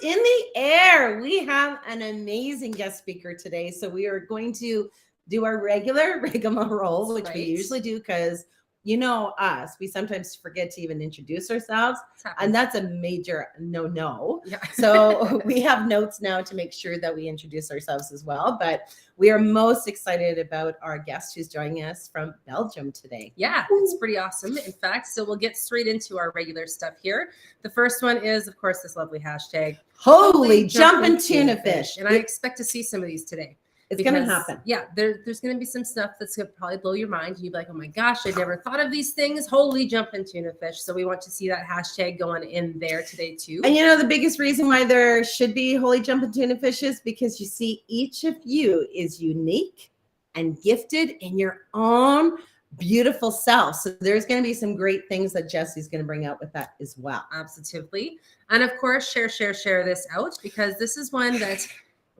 in the air. We have an amazing guest speaker today. So we are going to do our regular rigmarole, which we usually do because you know us, we sometimes forget to even introduce ourselves. And that's a major no. Yeah. So we have notes now to make sure that we introduce ourselves as well. But we are most excited about our guest who's joining us from Belgium today. Yeah, it's pretty awesome. In fact, so we'll get straight into our regular stuff here. The first one is, of course, this lovely hashtag. Holy jumping tuna fish. And I expect to see some of these today. It's going to happen. Yeah, there's going to be some stuff that's going to probably blow your mind. You'd be like, oh my gosh, I never thought of these things. Holy jumping tuna fish. So we want to see that hashtag going in there today too. And you know, the biggest reason why there should be holy jumping tuna fish is because you see each of you is unique and gifted in your own beautiful self. So there's going to be some great things that Jessie's going to bring out with that as well. Absolutely. And of course, share this out because this is one that...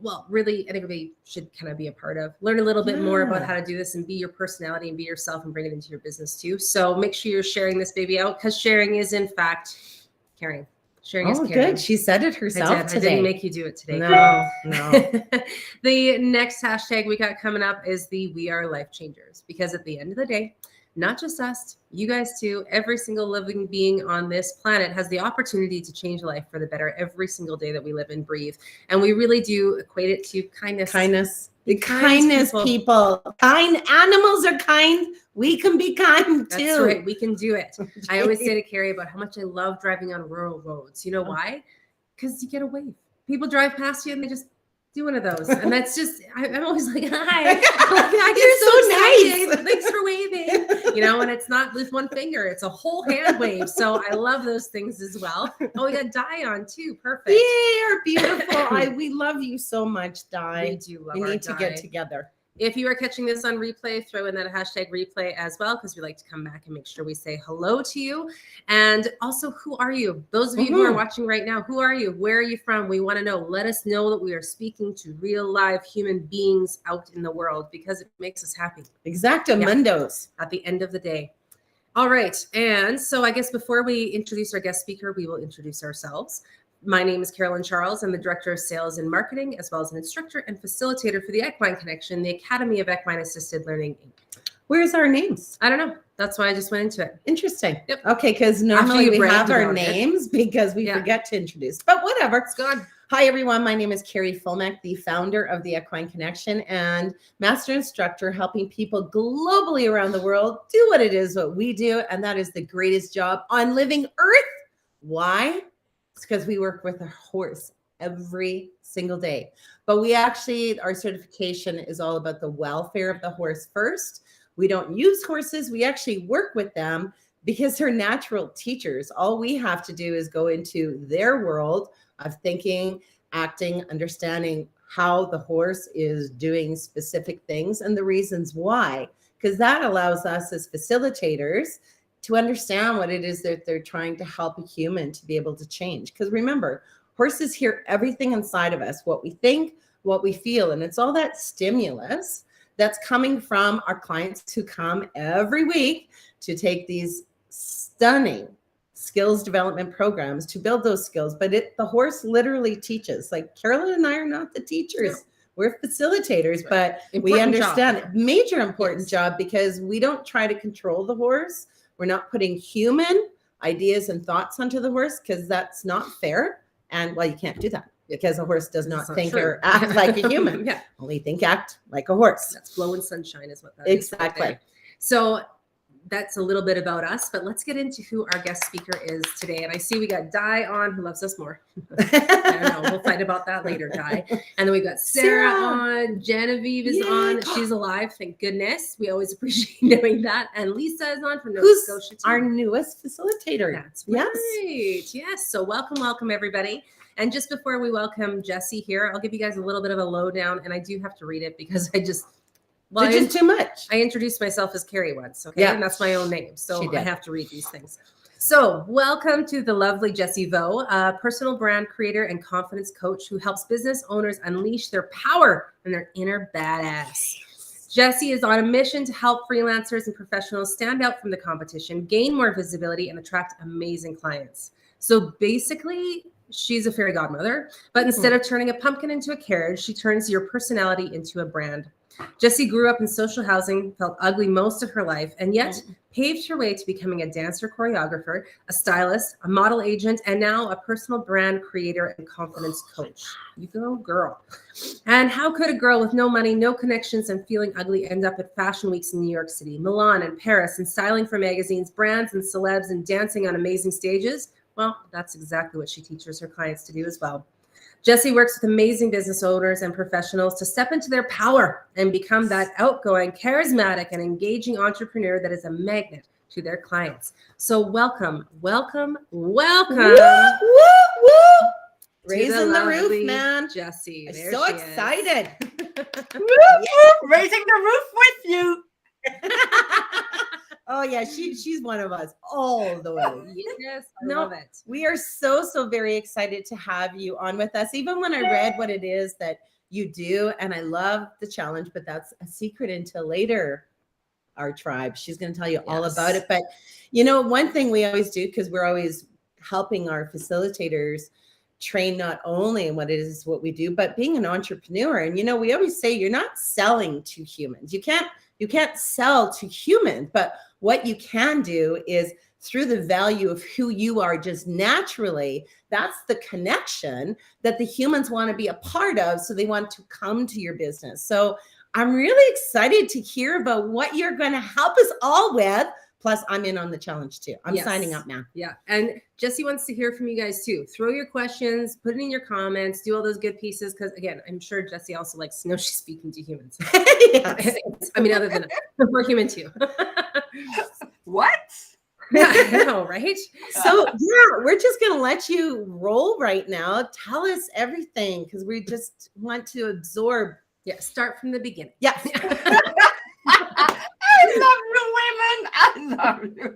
well, really, anybody should kind of be a part of. Learn a little bit more about how to do this and be your personality and be yourself and bring it into your business too. So make sure you're sharing this baby out because sharing is, in fact, caring. Sharing is caring. Good. She said it herself today. I didn't make you do it today. No. The next hashtag we got coming up is the We Are Life Changers because at the end of the day, not just us, you guys too, every single living being on this planet has the opportunity to change life for the better every single day that we live and breathe. And we really do equate it to kindness. The kindness people. Kind animals are kind. We can be kind too. That's right. We can do it. I always say to Carrie about how much I love driving on rural roads. You know why? Because you get a wave. People drive past you and they just do one of those. And that's just, I'm always like, hi. You're so nice. Thanks for waving. You know, and it's not with one finger, it's a whole hand wave. So I love those things as well. Oh, we got Di on too. Perfect. You're beautiful. We love you so much, Di. We do love We need Di. to get together. If you are catching this on replay, throw in that hashtag replay as well, because we like to come back and make sure we say hello to you. And also, who are you? Those of you who are watching right now, who are you? Where are you from? We want to know. Let us know that we are speaking to real live human beings out in the world because it makes us happy. Exactamundos. At the end of the day. All right. And so I guess before we introduce our guest speaker, we will introduce ourselves. My name is Carolyn Charles. I'm the Director of Sales and Marketing, as well as an instructor and facilitator for the Equine Connection, the Academy of Equine Assisted Learning, Inc. Where's our names? I don't know. That's why I just went into it. Interesting. Yep. Okay, because normally we have our names because we forget to introduce. But whatever. It's gone. Hi, everyone. My name is Carrie Fulmack, the founder of the Equine Connection and master instructor helping people globally around the world do what it is, what we do, and that is the greatest job on living Earth. Why? It's because we work with a horse every single day. But we actually, our certification is all about the welfare of the horse first. We don't use horses. We actually work with them because they're natural teachers. All we have to do is go into their world of thinking, acting, understanding how the horse is doing specific things and the reasons why, because that allows us as facilitators to understand what it is that they're trying to help a human to be able to change. Because remember, horses hear everything inside of us, what we think, what we feel, and it's all that stimulus that's coming from our clients who come every week to take these stunning skills development programs to build those skills. But the horse literally teaches. Like Carolyn and I are not the teachers. No. We're facilitators, but we understand it. Major important job because we don't try to control the horse. We're not putting human ideas and thoughts onto the horse because that's not fair. And well, you can't do that because a horse does not think or act like a human. Only think, act like a horse. That's blowing sunshine is what that is. Exactly. Right. So that's a little bit about us, but let's get into who our guest speaker is today. And I see we got Di on, who loves us more. I don't know. We'll fight about that later, Di. And then we've got Sarah on. Genevieve is on. She's alive. Thank goodness. We always appreciate knowing that. And Lisa is on from Nova Scotia. Our newest facilitator. That's right. Yes. So welcome, everybody. And just before we welcome Jessie here, I'll give you guys a little bit of a lowdown. And I do have to read it because well, it's just too much. I introduced myself as Carrie once, okay? Yeah. And that's my own name, so I have to read these things. So welcome to the lovely Jessie VO, a personal brand creator and confidence coach who helps business owners unleash their power and their inner badass. Jessie is on a mission to help freelancers and professionals stand out from the competition, gain more visibility, and attract amazing clients. So basically, she's a fairy godmother, but instead of turning a pumpkin into a carriage, she turns your personality into a brand. Jessie grew up in social housing, felt ugly most of her life, and yet paved her way to becoming a dancer choreographer, a stylist, a model agent, and now a personal brand creator and confidence coach. You go, girl. And how could a girl with no money, no connections, and feeling ugly end up at fashion weeks in New York City, Milan and Paris, and styling for magazines, brands, and celebs, and dancing on amazing stages? Well, that's exactly what she teaches her clients to do as well. Jessie works with amazing business owners and professionals to step into their power and become that outgoing, charismatic, and engaging entrepreneur that is a magnet to their clients. So welcome. Woo, woo, woo. Raising the roof, man. Jessie. I'm There so she excited. Raising the roof with you. Oh yeah, she's one of us all the way. Yes, I No, love it. we are so very excited to have you on with us. Even when I read what it is that you do, and I love the challenge, but that's a secret until later. Our tribe, she's going to tell you all about it. But you know, one thing we always do, because we're always helping our facilitators train not only in what it is what we do, but being an entrepreneur. And you know, we always say you're not selling to humans. You can't sell to humans, but what you can do is through the value of who you are just naturally, that's the connection that the humans want to be a part of. So they want to come to your business. So I'm really excited to hear about what you're going to help us all with. Plus, I'm in on the challenge too. I'm signing up now. Yeah. And Jessie wants to hear from you guys too. Throw your questions, put it in your comments, do all those good pieces. Because again, I'm sure Jessie also likes to know she's speaking to humans. Yes. I mean, other than we're human too. What? Yeah, I know, right? So yeah, we're just going to let you roll right now. Tell us everything because we just want to absorb. Yeah. Start from the beginning. Yes. I love you, women. I love you.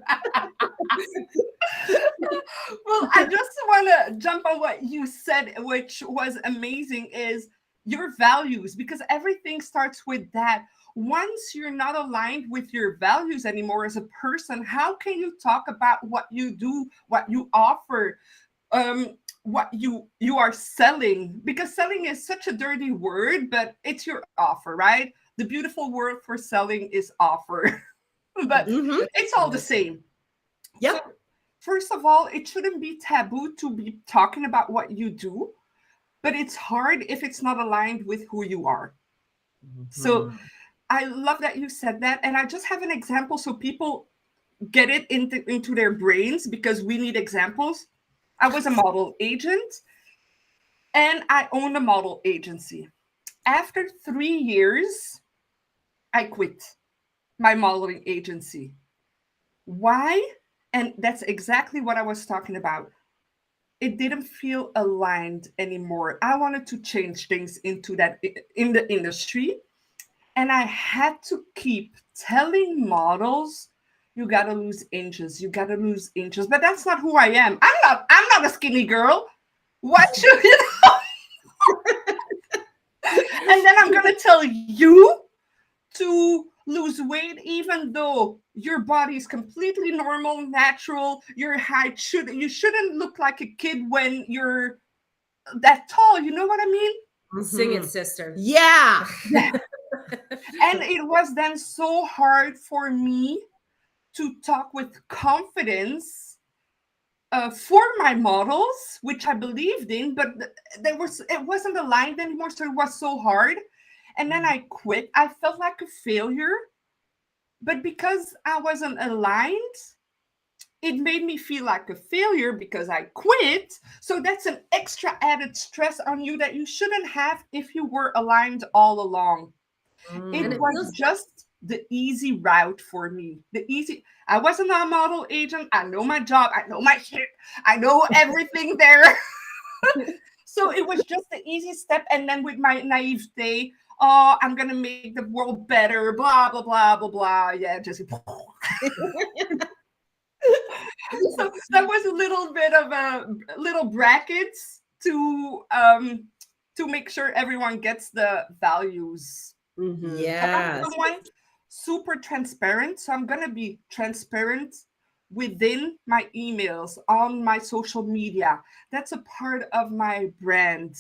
Well, I just want to jump on what you said, which was amazing, is your values, because everything starts with that. Once you're not aligned with your values anymore as a person, how can you talk about what you do, what you offer, what you are selling? Because selling is such a dirty word, but it's your offer, right? The beautiful word for selling is offer. But it's all the same. Yep. So, first of all, it shouldn't be taboo to be talking about what you do, but it's hard if it's not aligned with who you are. So I love that you said that. And I just have an example so people get it into their brains, because we need examples. I was a model agent and I owned a model agency. After 3 years, I quit my modeling agency. Why? And that's exactly what I was talking about. It didn't feel aligned anymore. I wanted to change things into that in the industry. And I had to keep telling models, you gotta lose inches, you gotta lose inches. But that's not who I am. I'm not a skinny girl. What should you know? And then I'm gonna tell you to lose weight, even though your body is completely normal, natural. Your height you shouldn't look like a kid when you're that tall. You know what I mean? Sing it, sister. Yeah. And it was then so hard for me to talk with confidence for my models, which I believed in, but it wasn't aligned anymore. So it was so hard. And then I quit. I felt like a failure. But because I wasn't aligned, it made me feel like a failure because I quit. So that's an extra added stress on you that you shouldn't have if you were aligned all along. It was just the easy route for me. I wasn't a model agent. I know my job. I know my shit. I know everything there. So it was just the easy step. And then with my naivete, oh, I'm going to make the world better, blah, blah, blah, blah, blah. Yeah, just. So that was a little bit of a little brackets to make sure everyone gets the values. Yeah. Someone super transparent. So I'm going to be transparent within my emails, on my social media. That's a part of my brand.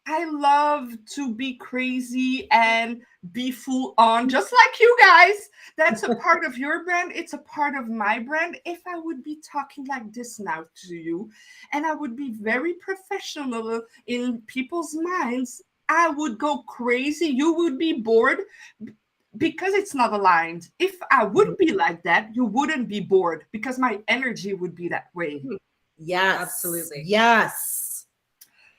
I love to be crazy and be full on, just like you guys. That's a part of your brand. It's a part of my brand. If I would be talking like this now to you, and I would be very professional in people's minds, I would go crazy. You would be bored because it's not aligned. If I would be like that, you wouldn't be bored because my energy would be that way. Yes. Absolutely. Yes.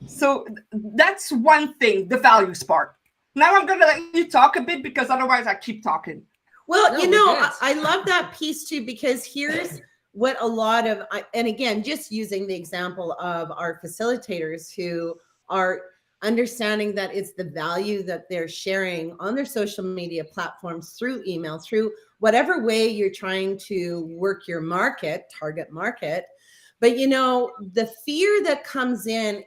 So that's one thing, the values part. Now I'm going to let you talk a bit because otherwise I keep talking. Well, No, you know, we're good. I love that piece too, because here's what a lot of, and again, just using the example of our facilitators who are understanding that it's the value that they're sharing on their social media platforms, through email, through whatever way you're trying to work your market, target market. But you know, the fear that comes in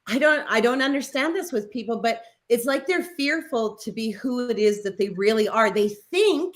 I don't understand this with people, but it's like they're fearful to be who it is that they really are. They think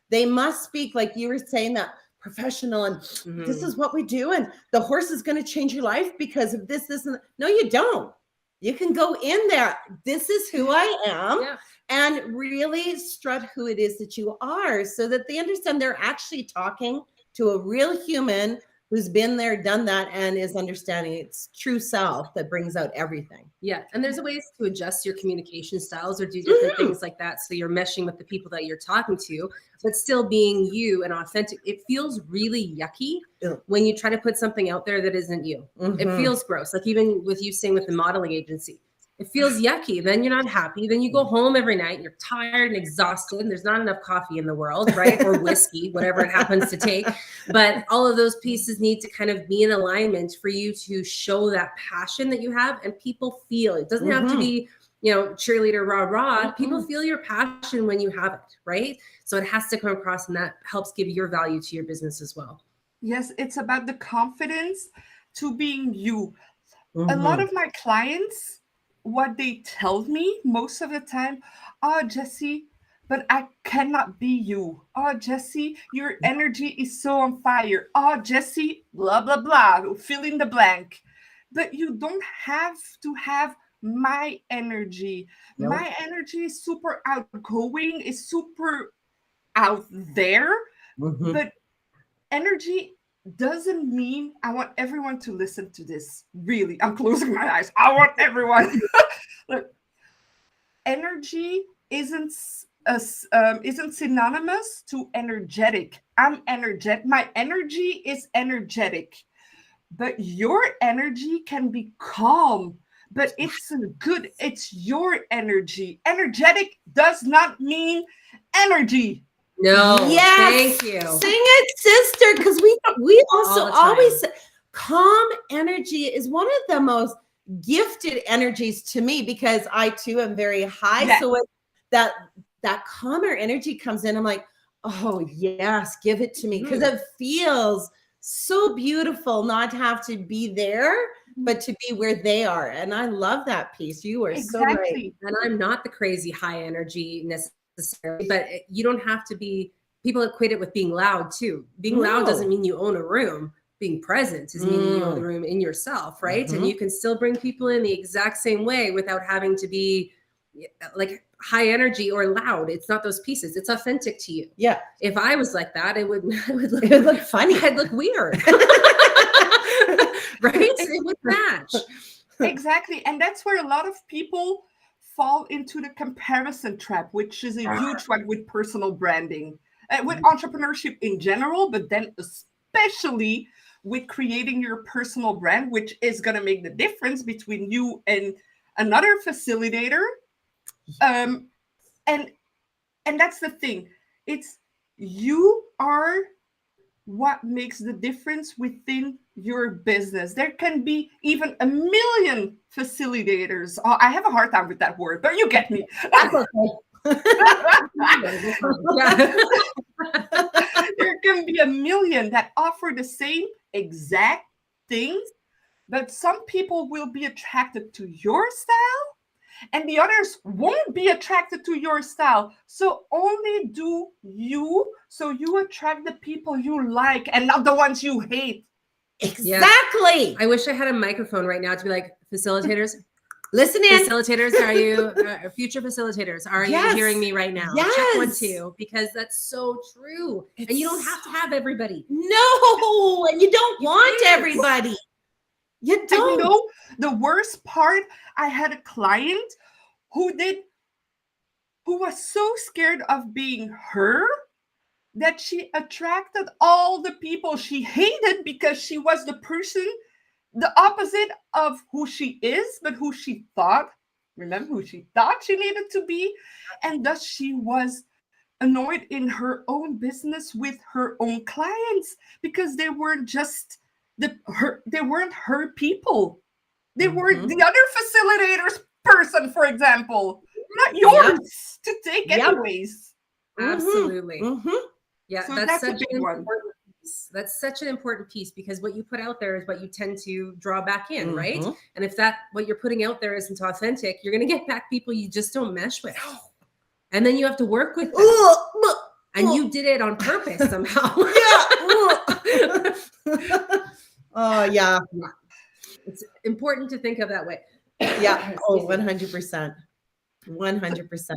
they must speak, like you were saying, that professional, and this is what we do, and the horse is going to change your life because of this, and no, you don't. You can go in there. This is who I am. Yeah. And really strut who it is that you are, so that they understand they're actually talking to a real human who's been there, done that, and is understanding its true self that brings out everything. Yeah. And there's ways to adjust your communication styles or do different things like that. So you're meshing with the people that you're talking to, but still being you and authentic. It feels really yucky when you try to put something out there that isn't you. It feels gross. Like even with you saying with the modeling agency, it feels yucky. Then you're not happy. Then you go home every night. You're tired and exhausted. And there's not enough coffee in the world, right? Or whiskey, whatever it happens to take. But all of those pieces need to kind of be in alignment for you to show that passion that you have, and people feel it. Doesn't have to be, you know, cheerleader, rah. People feel your passion when you have it, right? So it has to come across, and that helps give your value to your business as well. Yes, it's about the confidence to being you. A lot of my clients, what they tell me most of the time, oh, Jessie, but I cannot be you. Oh, Jessie, your energy is so on fire. Oh, Jessie, blah, blah, blah, fill in the blank. But you don't have to have my energy. Nope. My energy is super outgoing, is super out there. But energy doesn't mean, I want everyone to listen to this. Really, I'm closing my eyes. I want everyone. Look, energy isn't synonymous to energetic. I'm energetic. My energy is energetic, but your energy can be calm. But it's good. It's your energy. Energetic does not mean energy. No, yes, thank you. Sing it, sister, because we also All the time. always say calm energy is one of the most gifted energies to me, because I too am very high. Yes. So when that calmer energy comes in, I'm like, oh yes, give it to me, because it feels so beautiful not to have to be there, but to be where they are. And I love that piece. You are so right. And I'm not the crazy high energy necessarily, but you don't have to be. People equate it with being loud too. Being loud doesn't mean you own a room. Being present is meaning you own the room in yourself, right? And you can still bring people in the exact same way without having to be like high energy or loud. It's not those pieces. It's authentic to you. Yeah. If I was like that, it would look funny. I'd look weird. Right? It would match. Exactly. And that's where a lot of people fall into the comparison trap, which is a huge one with personal branding, with entrepreneurship in general, but then especially with creating your personal brand, which is going to make the difference between you and another facilitator. And that's the thing. It's you are what makes the difference within your business. There can be even a million facilitators. Oh, I have a hard time with that word, but you get me. That's okay. There can be a million that offer the same exact things, but some people will be attracted to your style and the others won't be attracted to your style. So only do you, so you attract the people you like and not the ones you hate. Exactly. I wish I had a microphone right now to be like, facilitators, Listen in. facilitators, are you future facilitators? Are you hearing me right now? Yes. Check 1, 2, because that's so true. And you don't have to have everybody. No, and you don't want everybody. You I don't. know the worst part, I had a client who was so scared of being her that she attracted all the people she hated because she was the person, the opposite of who she is, but who she thought, remember who she thought she needed to be. And thus she was annoyed in her own business with her own clients because they weren't just they weren't her people. They were the other facilitators person, for example, not yours to take anyways. Absolutely. Yeah, So that's that's a such big an one. important piece. That's such an important piece because what you put out there is what you tend to draw back in, right? And if that what you're putting out there isn't authentic, you're going to get back people you just don't mesh with, and then you have to work with them. And you did it on purpose somehow. Oh yeah. It's important to think of that way. Yeah. Oh, 100%. 100%.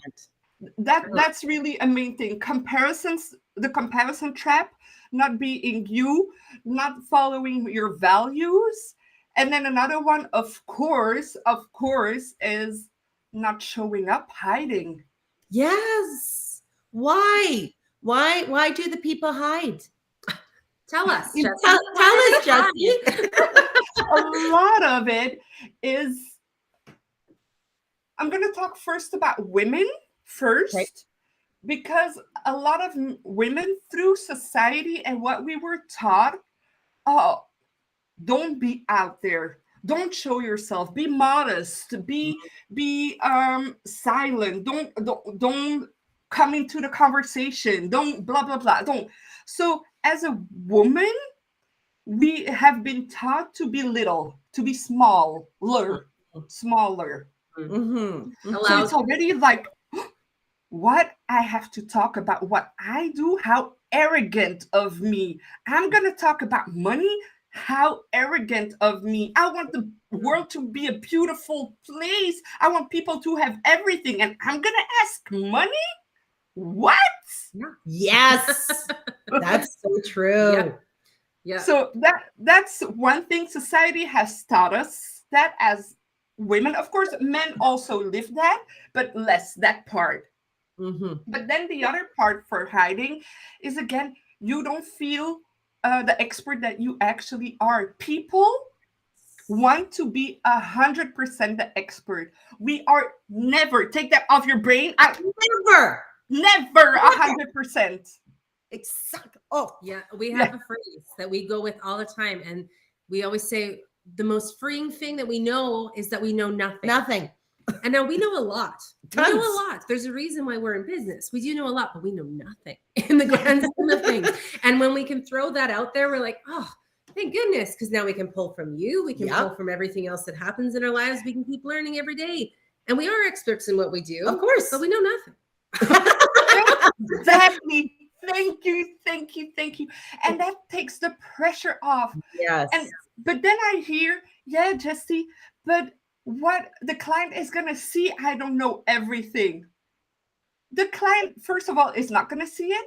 That's really a main thing. Comparisons, the comparison trap, not being you, not following your values. And then another one, of course, is not showing up, hiding. Yes. Why? Why do the people hide? Tell us, Jessie. Tell us, Jessie. A lot of it is, I'm going to talk first about women first, because a lot of women through society and what we were taught, oh, don't be out there. Don't show yourself. Be modest. Be silent. Don't come into the conversation. Don't blah blah blah. Don't. So as a woman, we have been taught to be little, to be smaller. So it's already like, what? I have to talk about what I do? How arrogant of me. I'm going to talk about money? How arrogant of me. I want the world to be a beautiful place. I want people to have everything. And I'm going to ask money? What? Yes. That's so true. Yeah. So that's one thing society has taught us, that as women. Of course, men also live that, but less that part. But then the other part for hiding is, again, you don't feel the expert that you actually are. People want to be 100% the expert. We are never, take that off your brain. Never 100%. Exactly. Oh, yeah. We have a phrase that we go with all the time, and we always say the most freeing thing that we know is that we know nothing. And now we know a lot. We know a lot. There's a reason why we're in business. We do know a lot, but we know nothing in the grand scheme of things. And when we can throw that out there, we're like, oh, thank goodness, because now we can pull from you. We can pull from everything else that happens in our lives. We can keep learning every day. And we are experts in what we do. Of course. But we know nothing. Exactly. Thank you. And that takes the pressure off. Yes. But then I hear, yeah, Jessie, but what the client is going to see, I don't know everything. The client, first of all, is not going to see it.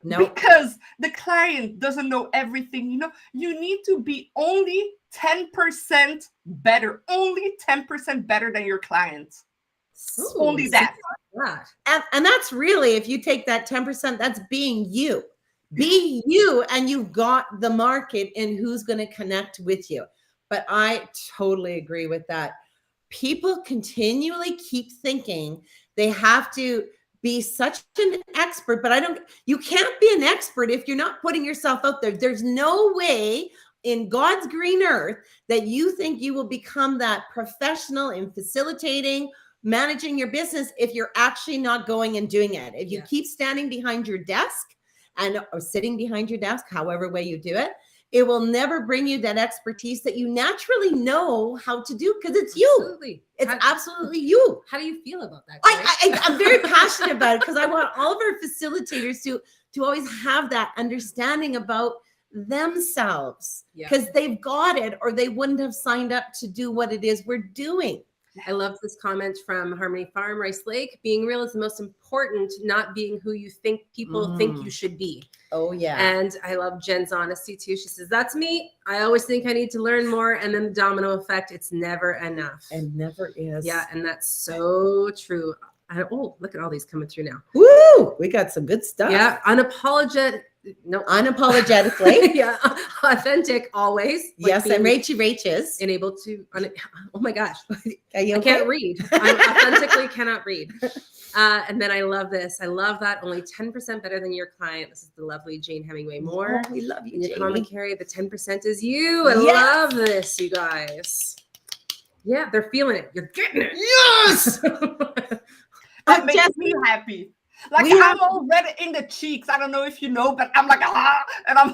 No. Because the client doesn't know everything. You know, you need to be only 10% better. Only 10% better than your client. Ooh, only that. And that's really, if you take that 10%, that's being you. Be you, and you've got the market and who's going to connect with you. But I totally agree with that. People continually keep thinking they have to be such an expert, but you can't be an expert if you're not putting yourself out there. There's no way in God's green earth that you think you will become that professional in facilitating, managing your business if you're actually not going and doing it. If you keep standing behind your desk or sitting behind your desk, however way you do it, it will never bring you that expertise that you naturally know how to do because it's you. Absolutely. It's absolutely you. How do you feel about that? Carrie? I'm very passionate about it because I want all of our facilitators to always have that understanding about themselves because they've got it or they wouldn't have signed up to do what it is we're doing. I love this comment from Harmony Farm, Rice Lake. Being real is the most important, not being who you think people think you should be. Oh, yeah. And I love Jen's honesty too. She says, that's me. I always think I need to learn more. And then the domino effect, it's never enough. It never is. Yeah. And that's so true. Oh, look at all these coming through now. Woo! We got some good stuff. Yeah. Unapologetic. No. Unapologetically. Yeah. Authentic always. Like yes. And Rachy Raches. And able to, oh my gosh. Are you I can't read. I authentically cannot read. And then I love this. I love that. Only 10% better than your client. This is the lovely Jane Hemingway Moore. Oh, we love you, In your Jamie. comment, Carrie, the 10% is you. I love this, you guys. Yeah, they're feeling it. You're getting it. Yes. That makes me happy. Like I'm all red in the cheeks. I don't know if you know, but I'm like, and I'm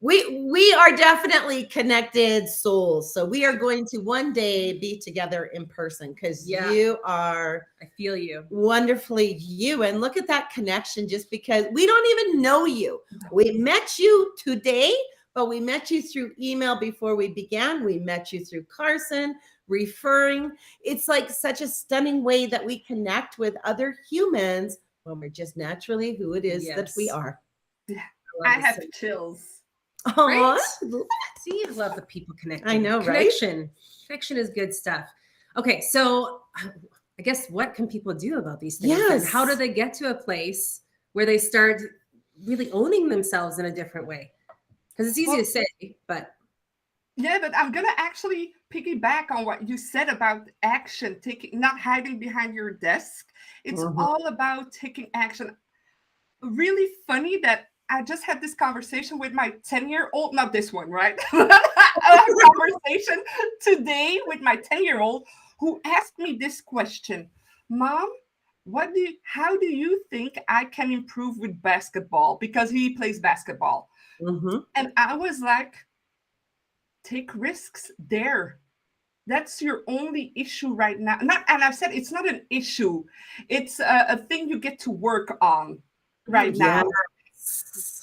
we are definitely connected souls. So we are going to one day be together in person because you are I feel you. Wonderfully you. And look at that connection just because we don't even know you. We met you today, but we met you through email before we began. We met you through Carson. Referring. It's like such a stunning way that we connect with other humans when we're just naturally who it is that we are. Yeah, I have chills. Right? See, I love the people connecting. I know, Connection. right? Connection is good stuff. Okay, so I guess what can people do about these things? Yes. And how do they get to a place where they start really owning themselves in a different way? Because it's easy to say, but yeah, but I'm gonna actually piggyback on what you said about action, not hiding behind your desk. It's all about taking action. Really funny that I just had this conversation with my 10-year-old, not this one, right? A conversation today with my 10-year-old who asked me this question: Mom, how do you think I can improve with basketball? Because he plays basketball. And I was like, take risks there. That's your only issue right now. And I've said it's not an issue. It's a thing you get to work on right now.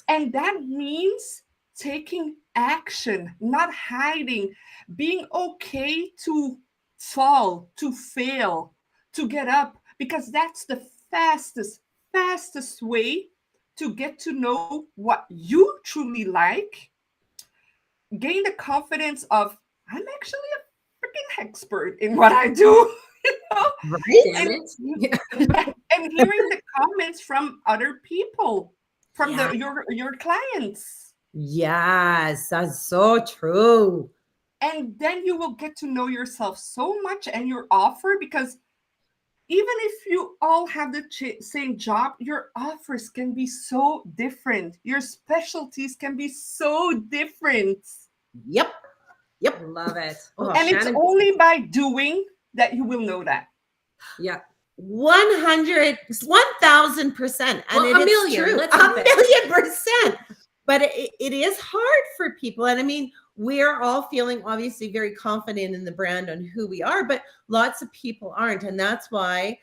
And that means taking action, not hiding, being okay to fall, to fail, to get up, because that's the fastest way to get to know what you truly like, gain the confidence of, I'm actually a freaking expert in what I do. You know? Right? And hearing the comments from other people, from your clients. Yes, that's so true. And then you will get to know yourself so much and your offer, because even if you all have the same job, your offers can be so different. Your specialties can be so different. Yep. Love it. And it's only by doing that you will know that. Yeah. 1,000%. And well, it is true. Let's 1,000,000%. But it is hard for people. And I mean, we're all feeling obviously very confident in the brand on who we are, but lots of people aren't. And that's why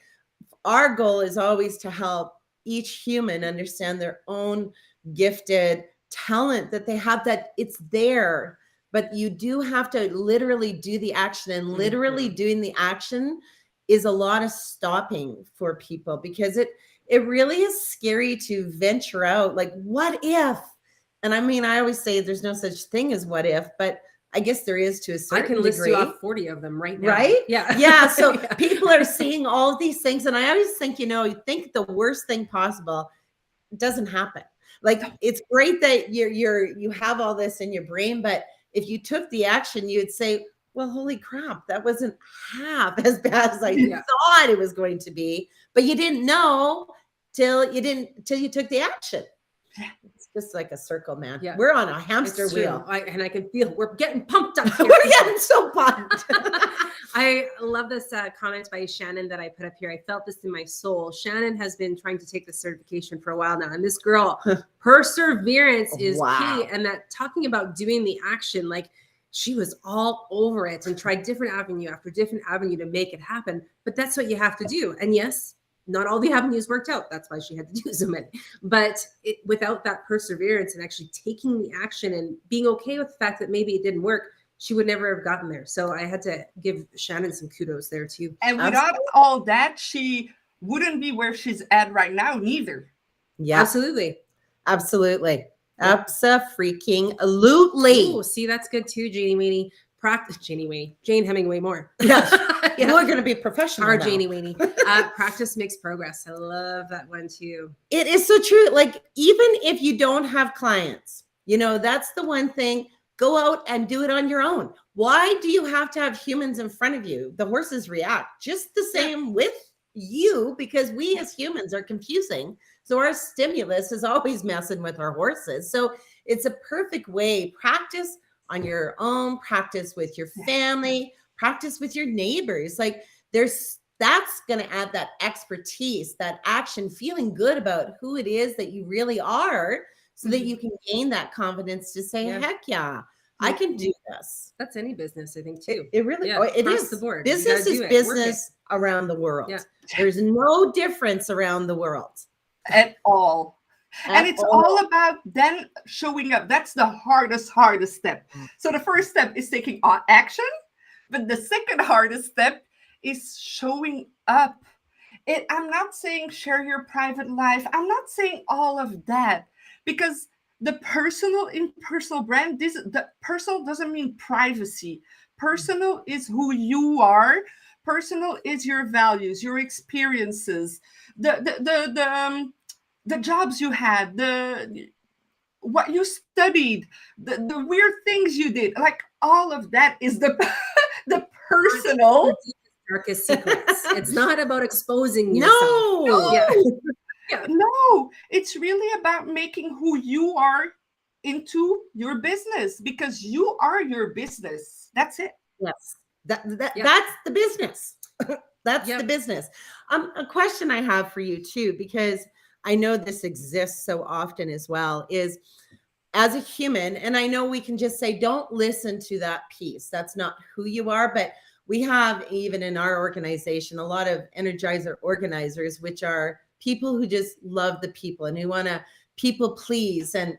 our goal is always to help each human understand their own gifted talent that they have, that it's there. But you do have to literally do the action, and literally doing the action is a lot of stopping for people, because it really is scary to venture out. Like, what if? And I mean, I always say there's no such thing as what if, but I guess there is to a certain degree. I can list you off 40 of them right now. Right? Yeah. Yeah. So people are seeing all of these things. And I always think, you think the worst thing possible doesn't happen. Like, it's great that you have all this in your brain, but if you took the action, you'd say, well, holy crap, that wasn't half as bad as I thought it was going to be. But you didn't know till you took the action. It's just like a circle, man. Yeah. We're on a hamster wheel. And I can feel we're getting pumped up here. We're getting so pumped. I I love this comment by Shannon that I put up here. I felt this in my soul. Shannon has been trying to take the certification for a while now. And this girl, perseverance is key. And that talking about doing the action, like she was all over it and tried different avenue after different avenue to make it happen. But that's what you have to do. And yes, not all the avenues worked out. That's why she had to do so many. But without that perseverance and actually taking the action and being okay with the fact that maybe it didn't work, she would never have gotten there. So I had to give Shannon some kudos there too. And without all that, she wouldn't be where she's at right now, neither. Yeah, absolutely. Absolutely. Abso-freaking-lutely. Oh, see, that's good too, Janie Weenie. Jane Hemingway more. Yeah. We're going to be professional. Our now. Janie Weenie. Practice makes progress. I love that one too. It is so true. Like, even if you don't have clients, that's the one thing. Go out and do it on your own. Why do you have to have humans in front of you? The horses react just the same with you, because we as humans are confusing. So our stimulus is always messing with our horses. So it's a perfect way. Practice on your own, practice with your family, practice with your neighbors. Like that's going to add that expertise, that action, feeling good about who it is that you really are, so that you can gain that confidence to say, heck yeah, I can do this. That's any business, I think, too. It really it is. The board. Business is business around the world. Yeah. There's no difference around the world. At all. And it's all about then showing up. That's the hardest step. So the first step is taking action, but the second hardest step is showing up. I'm not saying share your private life. I'm not saying all of that, because the personal brand, the personal doesn't mean privacy. Personal is who you are. Personal is your values, your experiences, the jobs you had, what you studied, the weird things you did. Like, all of that is the personal. Darkest secrets. It's not about exposing yourself. No. Yeah. No, it's really about making who you are into your business, because you are your business. That's it. Yes. That's the business. That's the business. A question I have for you too, because I know this exists so often as well, is as a human, and I know we can just say, don't listen to that piece. That's not who you are. But we have, even in our organization, a lot of Energizer organizers, which are people who just love the people and who want to people please. And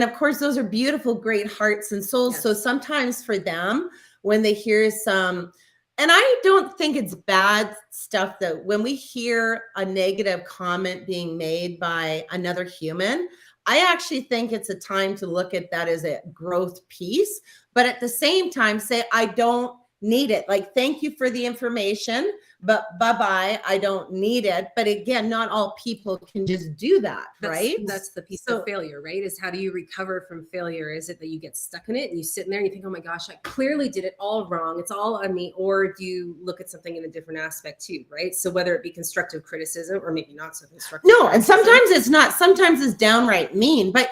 of course, those are beautiful, great hearts and souls. Yes. So sometimes for them, when they hear some, and I don't think it's bad stuff, that when we hear a negative comment being made by another human, I actually think it's a time to look at that as a growth piece, but at the same time say, I don't need it. Like, thank you for the information, but bye-bye, I don't need it. But again, not all people can just do that, right? That's the piece of failure, right? Is how do you recover from failure? Is it that you get stuck in it and you sit in there and you think, oh my gosh, I clearly did it all wrong, it's all on me? Or do you look at something in a different aspect too, right? So whether it be constructive criticism or maybe not so constructive. No, and sometimes it's not. Sometimes it's downright mean. But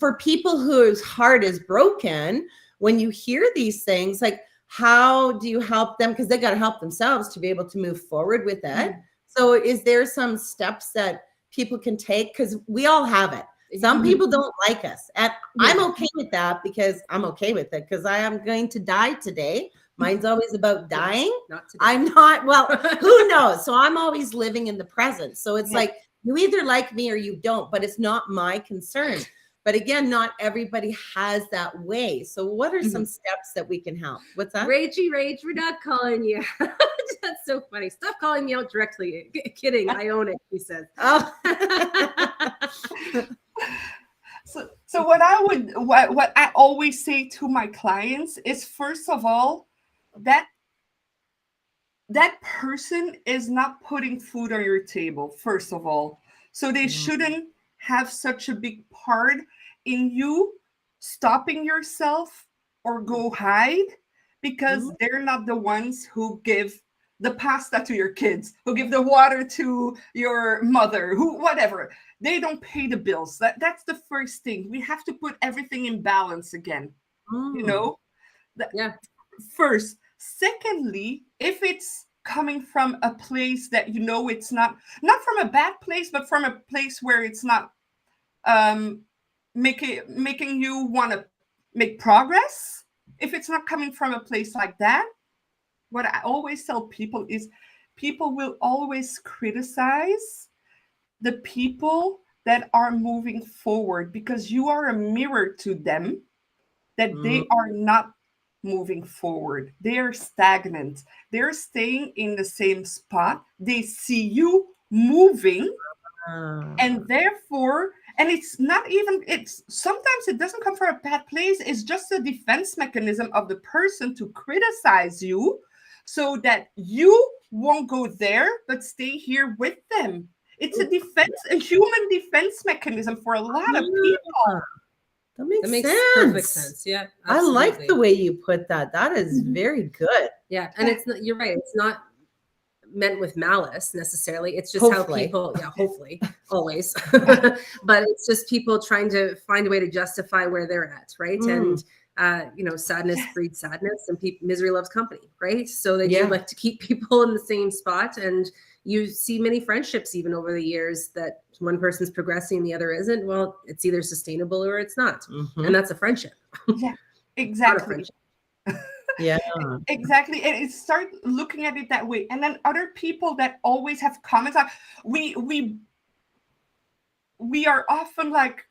for people whose heart is broken, when you hear these things, like, how do you help them? Because they got to help themselves to be able to move forward with it. Mm-hmm. So is there some steps that people can take? Because we all have it. Some people don't like us. And I'm okay with that, because I'm okay with it, because I am going to die today. Mine's always about dying. Not today. I'm not, well, who knows? So I'm always living in the present. So it's like, you either like me or you don't, but it's not my concern. But again, not everybody has that way. So what are some steps that we can help? What's that? Ragey Rage, we're not calling you. That's so funny. Stop calling me out directly. Kidding. I own it, he says. Oh. So what I always say to my clients is, first of all, that person is not putting food on your table, first of all. So they shouldn't have such a big part in you stopping yourself or go hide, because they're not the ones who give the pasta to your kids, who give the water to your mother, who whatever. They don't pay the bills. That's the first thing. We have to put everything in balance again. You know? First. Secondly, if it's coming from a place that you know it's not from a bad place, but from a place where it's not making you want to make progress, if it's not coming from a place like that, what I always tell people is people will always criticize the people that are moving forward because you are a mirror to them that they are not moving forward. They are stagnant. They're staying in the same spot. They see you moving, and therefore, and it's not even, it's sometimes it doesn't come from a bad place. It's just a defense mechanism of the person to criticize you so that you won't go there, but stay here with them. It's a human defense mechanism for a lot of people. That makes sense. Perfect sense. Yeah. I like the way you put that. That is very good. Yeah. And it's not, you're right. It's not meant with malice necessarily. It's just Hopefully. how people, hopefully, always. But it's just people trying to find a way to justify where they're at, right? And sadness breeds sadness, and misery loves company, right? So they do like to keep people in the same spot. And you see many friendships even over the years that one person's progressing and the other isn't. Well, it's either sustainable or it's not. And that's a friendship. Yeah, exactly. Yeah, exactly. And it start looking at it that way. And then other people that always have comments, like we are often like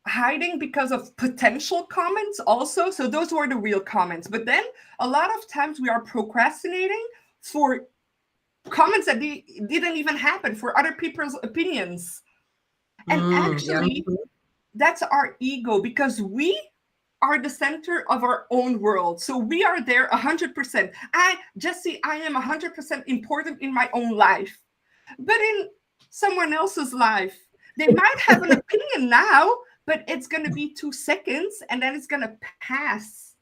hiding because of potential comments also. So those were the real comments. But then a lot of times we are procrastinating for comments that didn't even happen, for other people's opinions. And actually, that's our ego, because we are the center of our own world. So we are there 100%. Jessie, I am 100% important in my own life. But in someone else's life, they might have an opinion now, but it's going to be 2 seconds and then it's going to pass.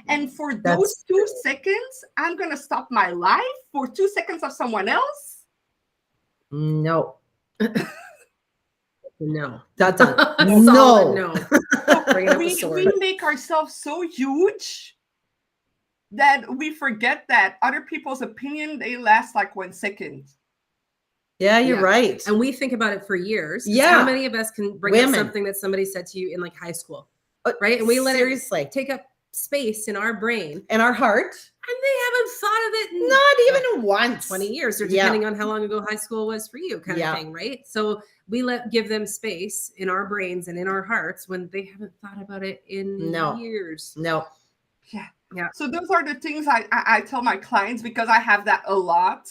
And for those 2 seconds, I'm going to stop my life for 2 seconds of someone else? No. No. That's a no. We make ourselves so huge that we forget that other people's opinion, they last like 1 second. Yeah, you're right. And we think about it for years. Yeah. How many of us can bring up something that somebody said to you in like high school? Right? And we let it take up space in our brain and our heart. And they haven't thought of it in not even once 20 years, or depending on how long ago high school was for you, kind of thing, right? So we give them space in our brains and in our hearts when they haven't thought about it in years. Yeah. So those are the things I tell my clients, because I have that a lot.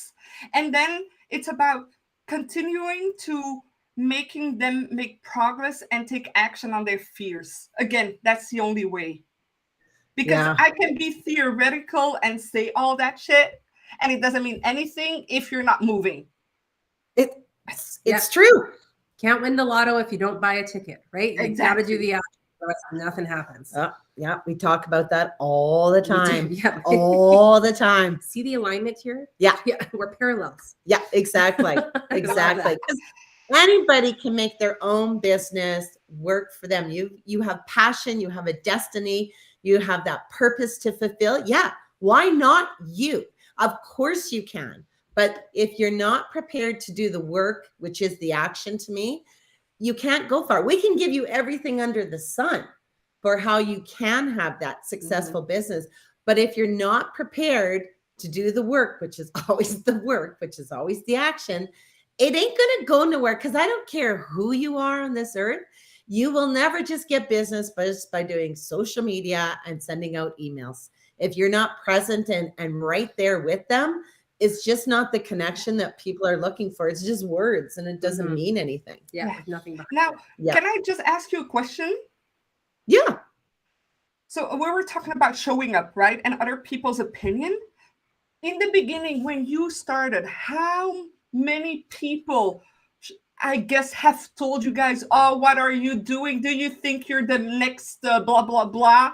And then it's about continuing to making them make progress and take action on their fears. Again, that's the only way. Because I can be theoretical and say all that shit, and it doesn't mean anything if you're not moving. It's true. Can't win the lotto if you don't buy a ticket, right? You got to do the action. Nothing happens. Yeah, we talk about that all the time. Yeah, all the time. See the alignment here? Yeah, we're parallels. Yeah, exactly, exactly. Because anybody can make their own business work for them. You have passion, you have a destiny, you have that purpose to fulfill. Yeah, why not you? Of course you can. But if you're not prepared to do the work, which is the action to me, you can't go far. We can give you everything under the sun for how you can have that successful business. But if you're not prepared to do the work, which is always the work, which is always the action, it ain't going to go nowhere. Because I don't care who you are on this earth. You will never just get business just by doing social media and sending out emails. If you're not present and right there with them, it's just not the connection that people are looking for. It's just words, and it doesn't mean anything. Yeah, nothing. Now, can I just ask you a question? Yeah. So we were talking about showing up, right? And other people's opinion. In the beginning, when you started, how many people, I guess, have told you guys, oh, what are you doing? Do you think you're the next blah, blah, blah?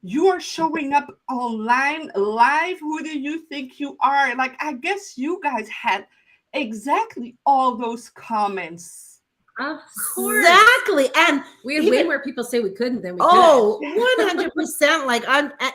You are showing up online, live. Who do you think you are? Like, I guess you guys had exactly all those comments. Of course. Exactly. And We had even- way more people say we couldn't than we oh, could. 100%. Like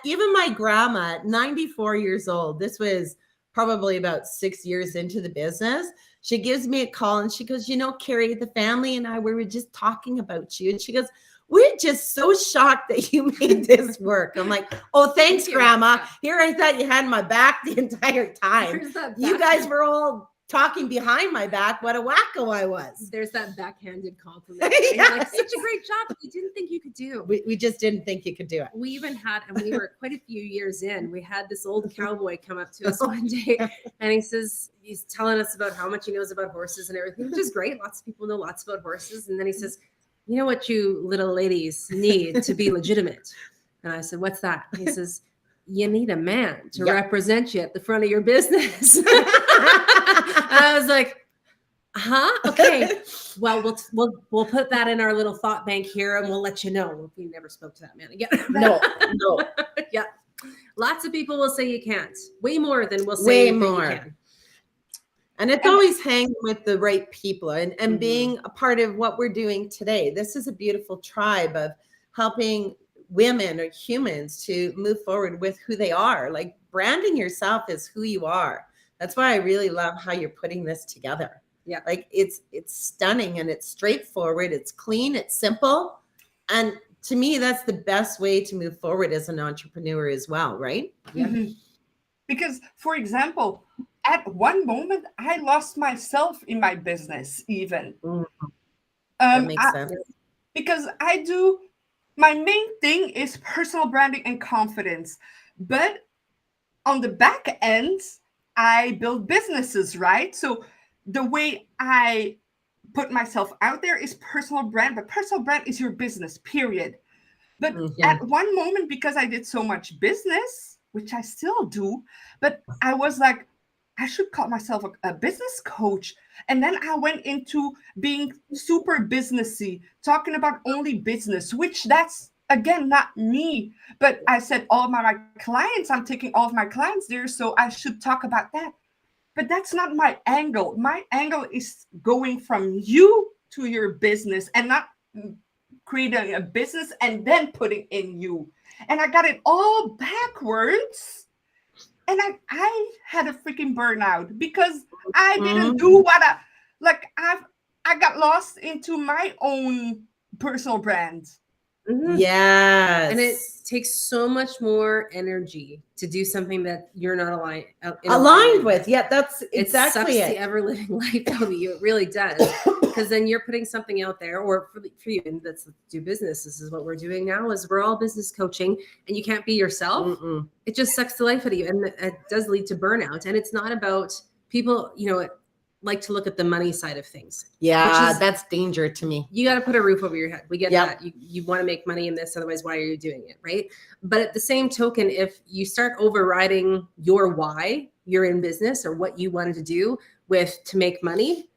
even my grandma, 94 years old, this was probably about 6 years into the business. She gives me a call and she goes, Carrie, the family and I, we were just talking about you. And she goes, we're just so shocked that you made this work. I'm like, oh, thanks, Grandma. Here, I thought you had my back the entire time. You guys were all talking behind my back. What a wacko I was. There's that backhanded compliment. Right? Yes. Like, such a great job that we didn't think you could do. We just didn't think you could do it. We even had, and we were quite a few years in, we had this old cowboy come up to us one day and he's telling us about how much he knows about horses and everything, which is great. Lots of people know lots about horses. And then he says, you know what you little ladies need to be legitimate? And I said, what's that? And he says, you need a man to represent you at the front of your business. And I was like, okay. Well, we'll put that in our little thought bank here and we'll let you know. We never spoke to that man again. No. Yeah. Lots of people will say you can't. Way more than will say you can. And it's always hanging with the right people and being a part of what we're doing today. This is a beautiful tribe of helping women or humans to move forward with who they are. Like branding yourself as who you are. That's why I really love how you're putting this together. Yeah. Like it's stunning and it's straightforward. It's clean. It's simple. And to me, that's the best way to move forward as an entrepreneur as well. Right. Yeah. Mm-hmm. Because, for example, at one moment, I lost myself in my business even. That makes sense. Because my main thing is personal branding and confidence. But on the back end, I build businesses, right? So the way I put myself out there is personal brand, but personal brand is your business, period. But at one moment, because I did so much business, which I still do, but I was like, I should call myself a business coach. And then I went into being super businessy, talking about only business, which that's, again, not me. But I said, all of my clients, I'm taking all of my clients there, so I should talk about that. But that's not my angle. My angle is going from you to your business and not creating a business and then putting in you. And I got it all backwards. And I had a freaking burnout because I didn't do what I got lost into my own personal brand. Yes. And it takes so much more energy to do something that you're not aligned with. Yeah, that's exactly it. Sucks the ever-living life out of you. It really does. Because then you're putting something out there, or for you, and that's do business. This is what we're doing now, is we're all business coaching, and you can't be yourself. It just sucks the life out of you. And it does lead to burnout. And it's not about people, like to look at the money side of things. Yeah, that's danger to me. You got to put a roof over your head. We get that. You want to make money in this, otherwise why are you doing it, right? But at the same token, if you start overriding your why you're in business or what you wanted to do to make money,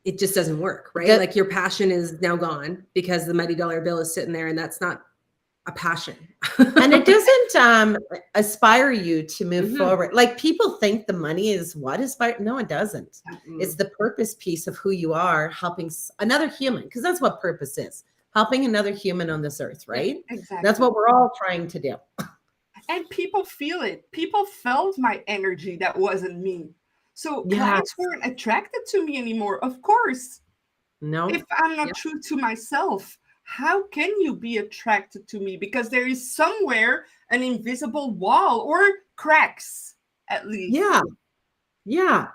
it just doesn't work, right? Like your passion is now gone because the mighty dollar bill is sitting there, and that's not a passion. And it doesn't aspire you to move forward. Like people think the money is what aspire. No, it doesn't. It's the purpose piece of who you are, helping another human, because that's what purpose is, helping another human on this earth, right? Exactly. That's what we're all trying to do. And people feel it. People felt my energy that wasn't me. So clients weren't attracted to me anymore, of course. No. If I'm not true to myself, how can you be attracted to me? Because there is somewhere an invisible wall or cracks, at least. Yeah,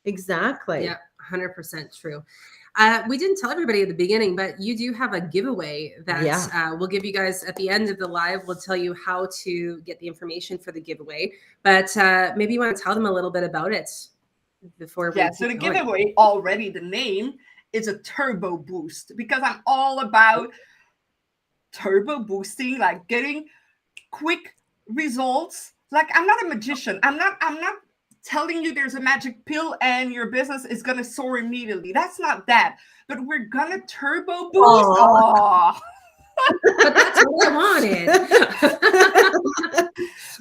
exactly. Yeah, 100% true. We didn't tell everybody at the beginning, but you do have a giveaway that we'll give you guys at the end of the live. We'll tell you how to get the information for the giveaway. But maybe you want to tell them a little bit about it before we so the giveaway, already the name is a turbo boost, because I'm all about turbo boosting, like getting quick results. Like I'm not a magician. I'm not telling you there's a magic pill and your business is gonna soar immediately. That's not that. But we're gonna turbo boost. But that's what I wanted.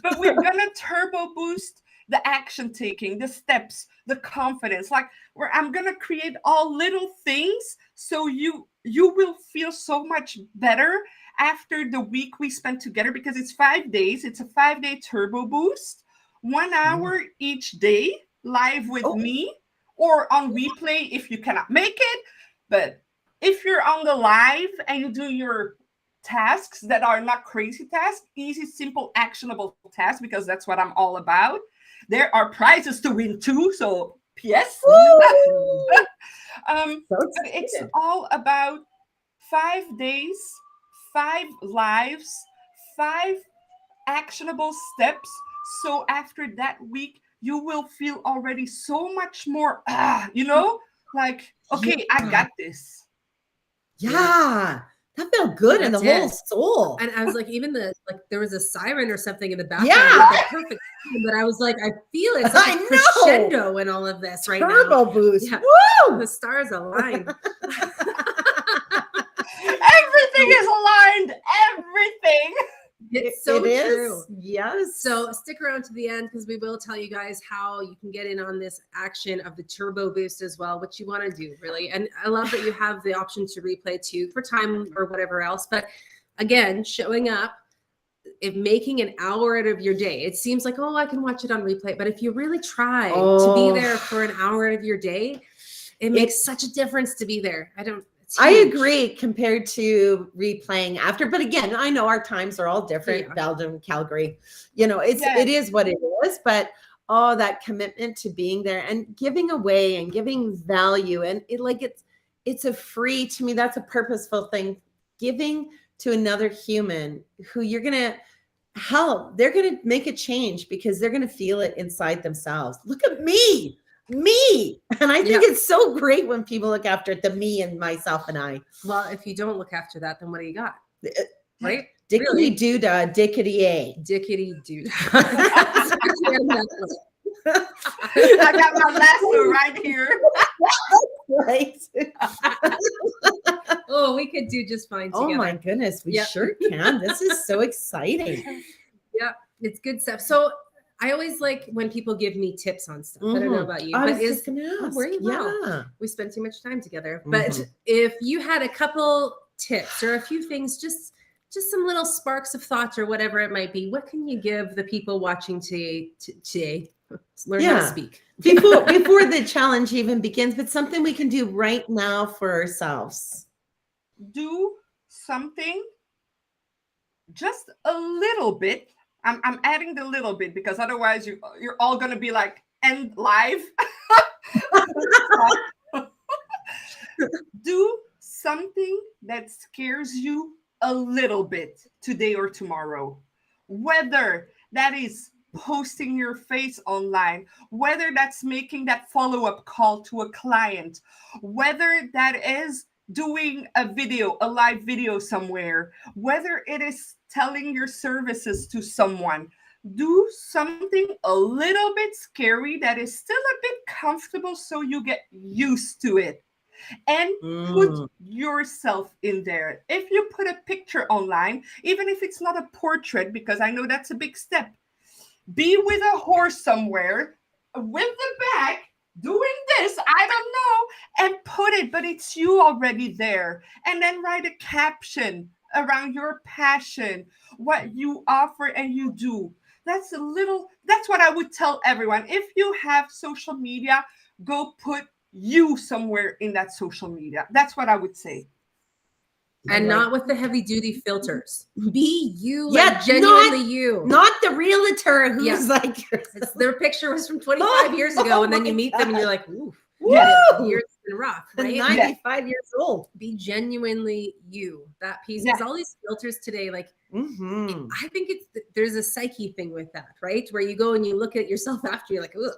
But we're gonna turbo boost the action taking, the steps, the confidence, like where I'm gonna create all little things so you will feel so much better after the week we spent together, because it's 5 days. It's a 5-day turbo boost, 1 hour each day, live with me or on replay if you cannot make it. But if you're on the live and you do your tasks that are not crazy tasks, easy, simple, actionable tasks, because that's what I'm all about. There are prizes to win too. So P.S. But it's all about 5 days, 5 lives, 5 actionable steps. So after that week, you will feel already so much more, like, okay, I got this. Yeah. That felt good in the whole soul. And I was like, even there was a siren or something in the background. Yeah. Like perfect. But I was like, I feel it's like a crescendo in all of this right now. Turbo boost. Yeah. Woo! The stars align. Everything is aligned. Everything. It's so true. Yes. So stick around to the end, because we will tell you guys how you can get in on this action of the turbo boost as well, what you want to do, really. And I love that you have the option to replay too for time or whatever else. But again, showing up, if making an hour out of your day, it seems like, oh, I can watch it on replay. But if you really try to be there for an hour out of your day, it makes such a difference to be there. I agree compared to replaying after, but again, I know our times are all different. Belgium, Calgary, it is what it is, but that commitment to being there and giving away and giving value. And it's a free, to me, that's a purposeful thing, giving to another human who you're going to help. They're going to make a change because they're going to feel it inside themselves. Look at me. And I think it's so great when people look after the me and myself and I. Well, if you don't look after that, then what do you got? Right? Dickety doodah, dickety a. Dickety doodah. I got my lasso right here. Right. Oh, we could do just fine together. Oh my goodness, we sure can. This is so exciting. Yeah, it's good stuff. So I always like when people give me tips on stuff. I don't know about you, but we spend too much time together. But if you had a couple tips or a few things, just some little sparks of thoughts or whatever it might be, what can you give the people watching today? Learn how to speak before the challenge even begins, but something we can do right now for ourselves. Do something just a little bit. I'm adding the little bit because otherwise you're all gonna be like, end live. Do something that scares you a little bit today or tomorrow. Whether that is posting your face online, whether that's making that follow-up call to a client, whether that is doing a live video somewhere, whether it is telling your services to someone. Do something a little bit scary that is still a bit comfortable so you get used to it. And put yourself in there. If you put a picture online, even if it's not a portrait, because I know that's a big step, be with a horse somewhere with the back doing this, I don't know, and put it, but it's you already there. And then write a caption around your passion, what you offer and you do. That's what I would tell everyone. If you have social media, go put you somewhere in that social media. That's what I would say. And not with the heavy duty filters. Be you, genuinely you. Not the realtor who's like their picture was from 25 years ago, and then you meet them and you're like, ooh, years been rough, right? 95 years old. Be genuinely you. That piece. Because all these filters today, like I think there's a psyche thing with that, right? Where you go and you look at yourself after, you're like, ugh,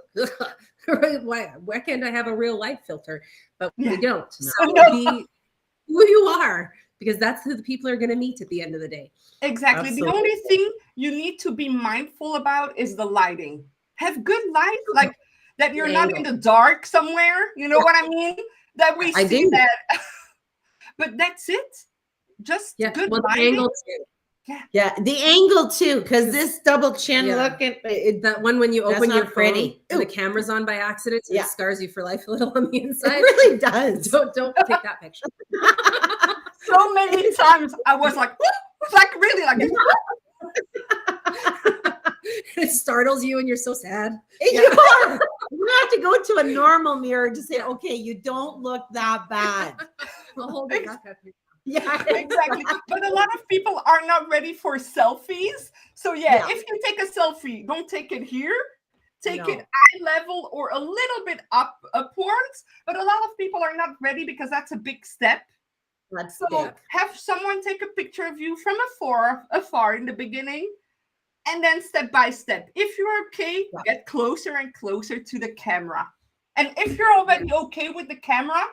why can't I have a real life filter? But we don't. So be who you are. Because that's who the people are going to meet at the end of the day. Exactly. Absolutely. The only thing you need to be mindful about is the lighting. Have good light, like that you're not in the dark somewhere. You know what I mean? That we see that. But that's it. Just good lighting. Yeah, the angle too, because this double chin Yeah. look and That one when you That's open your not pretty. phone and the Ooh. camera's on by accident, so Yeah. it scars you for life a little on the it inside. really does. Don't take that picture. So many times I was like really like, It startles you and you're so sad. You are. You have to go to a normal mirror to say, okay, you don't look that bad. I'll hold it back up. Yeah, exactly. But a lot of people are not ready for selfies. So Yeah. if you take a selfie, don't take it here. Take No. it eye level or a little bit upwards. But a lot of people are not ready because that's a big step. That's So big. have someone take a picture of you from afar in the beginning, and then step by step. If you're okay, get closer and closer to the camera. And if you're already okay with the camera,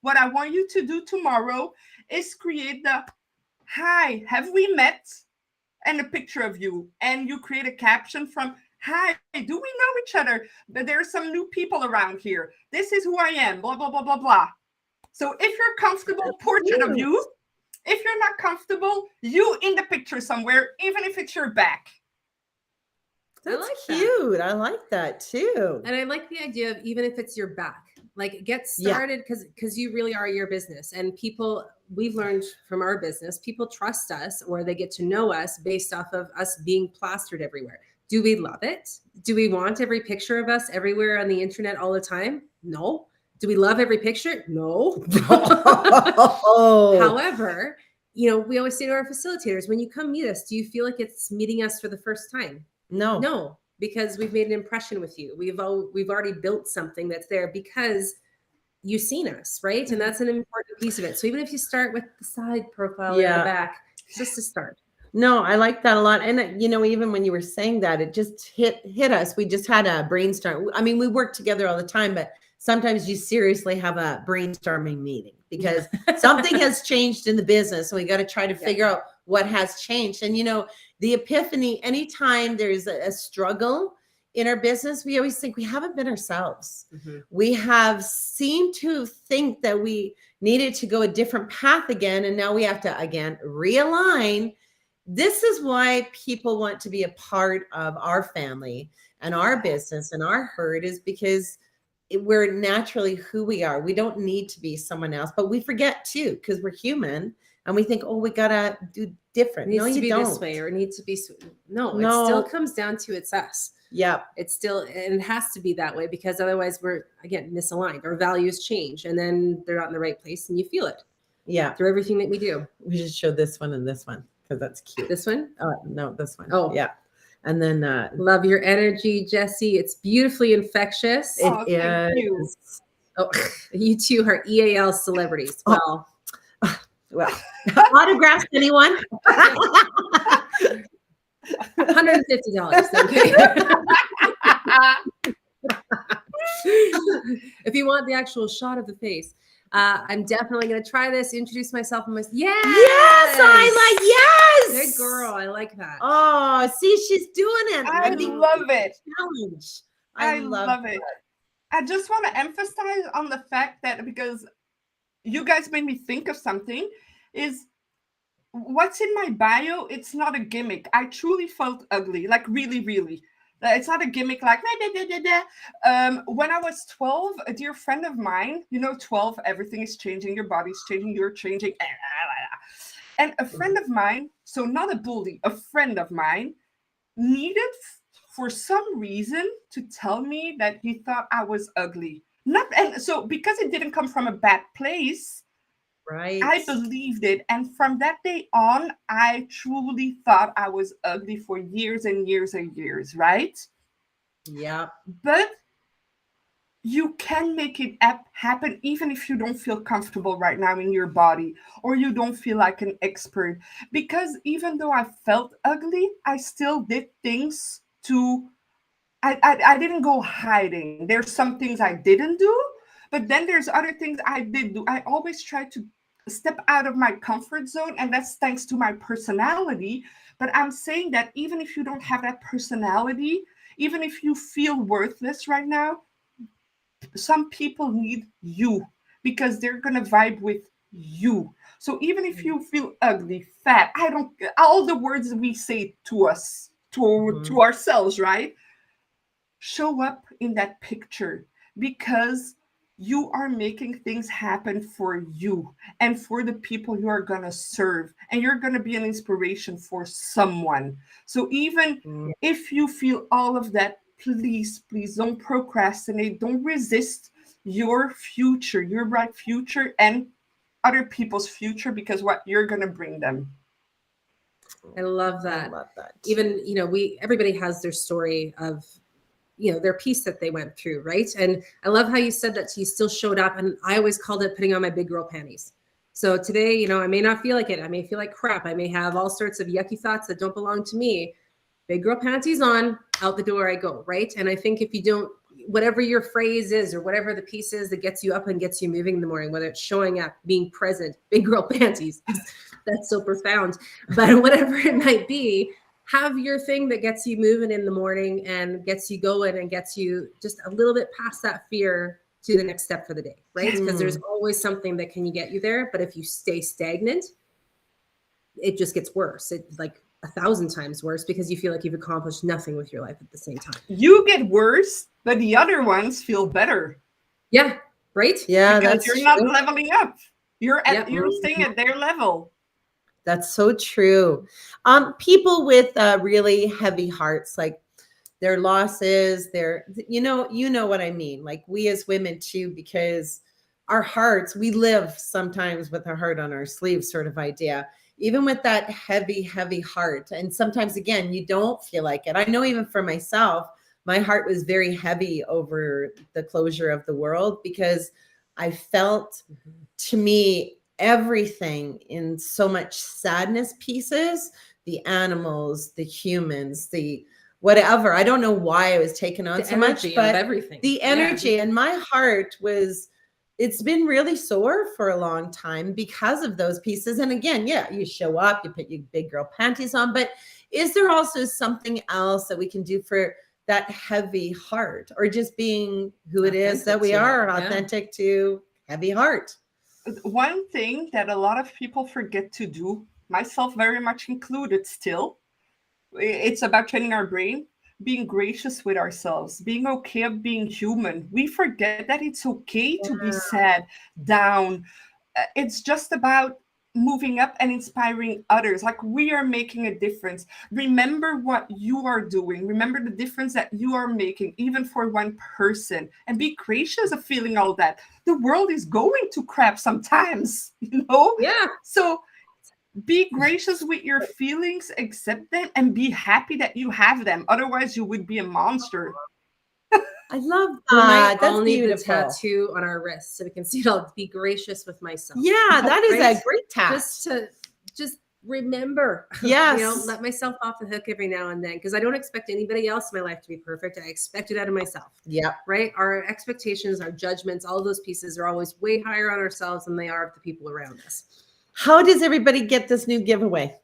what I want you to do tomorrow is create the "Hi, have we met?" and a picture of you. And you create a caption from "Hi, do we know each other? But there are some new people around here. This is who I am, blah, blah, blah, blah, blah." So if you're comfortable, portrait of you. If you're not comfortable, you in the picture somewhere, even if it's your back. That's like cute. I like that too. And I like the idea of even if it's your back, like get started because you really are your business. And people, we've learned from our business, people trust us or they get to know us based off of us being plastered everywhere. Do we love it? Do we want every picture of us everywhere on the internet all the time? No. Do we love every picture? No. However, we always say to our facilitators, when you come meet us, do you feel like it's meeting us for the first time? No, because we've made an impression with you. We've already built something that's there because you've seen us, right? And that's an important piece of it. So even if you start with the side profile in the back, it's just a start. No, I like that a lot. And even when you were saying that, it just hit us. We just had a brainstorm. I mean, we work together all the time, but sometimes you seriously have a brainstorming meeting because something has changed in the business. So we got to try to figure out what has changed. And, the epiphany, anytime there's a struggle in our business, we always think we haven't been ourselves. Mm-hmm. We have seemed to think that we needed to go a different path again. And now we have to, again, realign. This is why people want to be a part of our family and our business and our herd, is because we're naturally who we are. We don't need to be someone else, but we forget too, because we're human and we think, we gotta do different. Needs to be don't. This way or needs to be. No, it still comes down to it's us. Yeah. It's still, and it has to be that way because otherwise we're, again, misaligned. Our values change and then they're not in the right place and you feel it. Yeah. Through everything that we do. We should show this one and this one because that's cute. This one? No, this one. Oh. Yeah. And then love your energy, Jessie. It's beautifully infectious. Thank you. Oh, you two are EAL celebrities. Well, autographs, anyone? $150. Okay. If you want the actual shot of the face, I'm definitely going to try this. Introduce myself. Yes, I like. Yes, good girl. I like that. Oh, see, she's doing it. I love it. Challenge. I love it. I just want to emphasize on the fact that, because you guys made me think of something, is what's in my bio. It's not a gimmick. I truly felt ugly, like really, really. It's not a gimmick like when I was 12, a dear friend of mine, 12, everything is changing, your body's changing, you're changing. And a friend of mine, so not a bully, a friend of mine, needed for some reason to tell me that he thought I was ugly. So because it didn't come from a bad place, right? I believed it. And from that day on, I truly thought I was ugly for years and years and years, right? Yeah. But you can make it happen even if you don't feel comfortable right now in your body or you don't feel like an expert. Because even though I felt ugly, I still did things I didn't go hiding. There's some things I didn't do, but then there's other things I did do. I always try to step out of my comfort zone, and that's thanks to my personality. But I'm saying that even if you don't have that personality, even if you feel worthless right now, some people need you because they're going to vibe with you. So even if you feel ugly, fat, I don't, all the words we say to us, to ourselves, right? Show up in that picture, because you are making things happen for you and for the people you are going to serve, and you're going to be an inspiration for someone. So even if you feel all of that, please don't procrastinate, don't resist your future, your bright future, and other people's future, because what you're going to bring them. I love that. I love that. Even, everybody has their story of, their piece that they went through, right? And I love how you said that you still showed up, and I always called it putting on my big girl panties. So today, I may not feel like it. I may feel like crap. I may have all sorts of yucky thoughts that don't belong to me. Big girl panties on, out the door I go, right? And I think if you don't, whatever your phrase is or whatever the piece is that gets you up and gets you moving in the morning, whether it's showing up, being present, big girl panties, that's so profound. But whatever it might be, have your thing that gets you moving in the morning and gets you going and gets you just a little bit past that fear to the next step for the day, right? Because there's always something that can get you there. But if you stay stagnant, it just gets worse. It's like 1,000 times worse, because you feel like you've accomplished nothing with your life at the same time. You get worse, but the other ones feel better. Yeah, right? Yeah, Because that's you're true. not leveling up. You're staying at their level. That's so true. People with really heavy hearts, like their losses, you know what I mean? Like we as women too, because our hearts, we live sometimes with our heart on our sleeve sort of idea, even with that heavy, heavy heart. And sometimes, again, you don't feel like it. I know even for myself, my heart was very heavy over the closure of the world, because I felt, to me, everything in so much sadness pieces, the animals, the humans, the whatever. I don't know why I was taken on so much, but everything. The energy and my heart it's been really sore for a long time because of those pieces. And again, yeah, you show up, you put your big girl panties on, but is there also something else that we can do for that heavy heart, or just being who it is that we are, authentic to heavy heart? One thing that a lot of people forget to do, myself very much included still, it's about training our brain, being gracious with ourselves, being okay of being human. We forget that it's okay to be sad, down. It's just about moving up and inspiring others. Like, we are making a difference. Remember what you are doing. Remember the difference that you are making, even for one person, and be gracious of feeling all that. The world is going to crap sometimes, Yeah. So be gracious with your feelings, accept them, and be happy that you have them. Otherwise, you would be a monster. I love We might that. That's all need beautiful. the tattoo on our wrists so we can see it all. Be gracious with myself. Yeah, that is Right? a great task. Just remember. Yes. Let myself off the hook every now and then, because I don't expect anybody else in my life to be perfect. I expect it out of myself. Yeah. Right? Our expectations, our judgments, all those pieces are always way higher on ourselves than they are of the people around us. How does everybody get this new giveaway?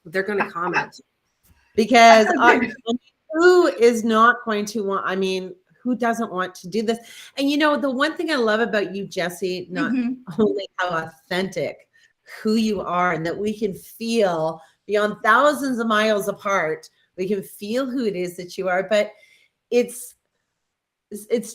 They're going to comment. Because who is not going to want, who doesn't want to do this? And the one thing I love about you, Jessie, not only how authentic who you are, and that we can feel beyond thousands of miles apart, we can feel who it is that you are, but it's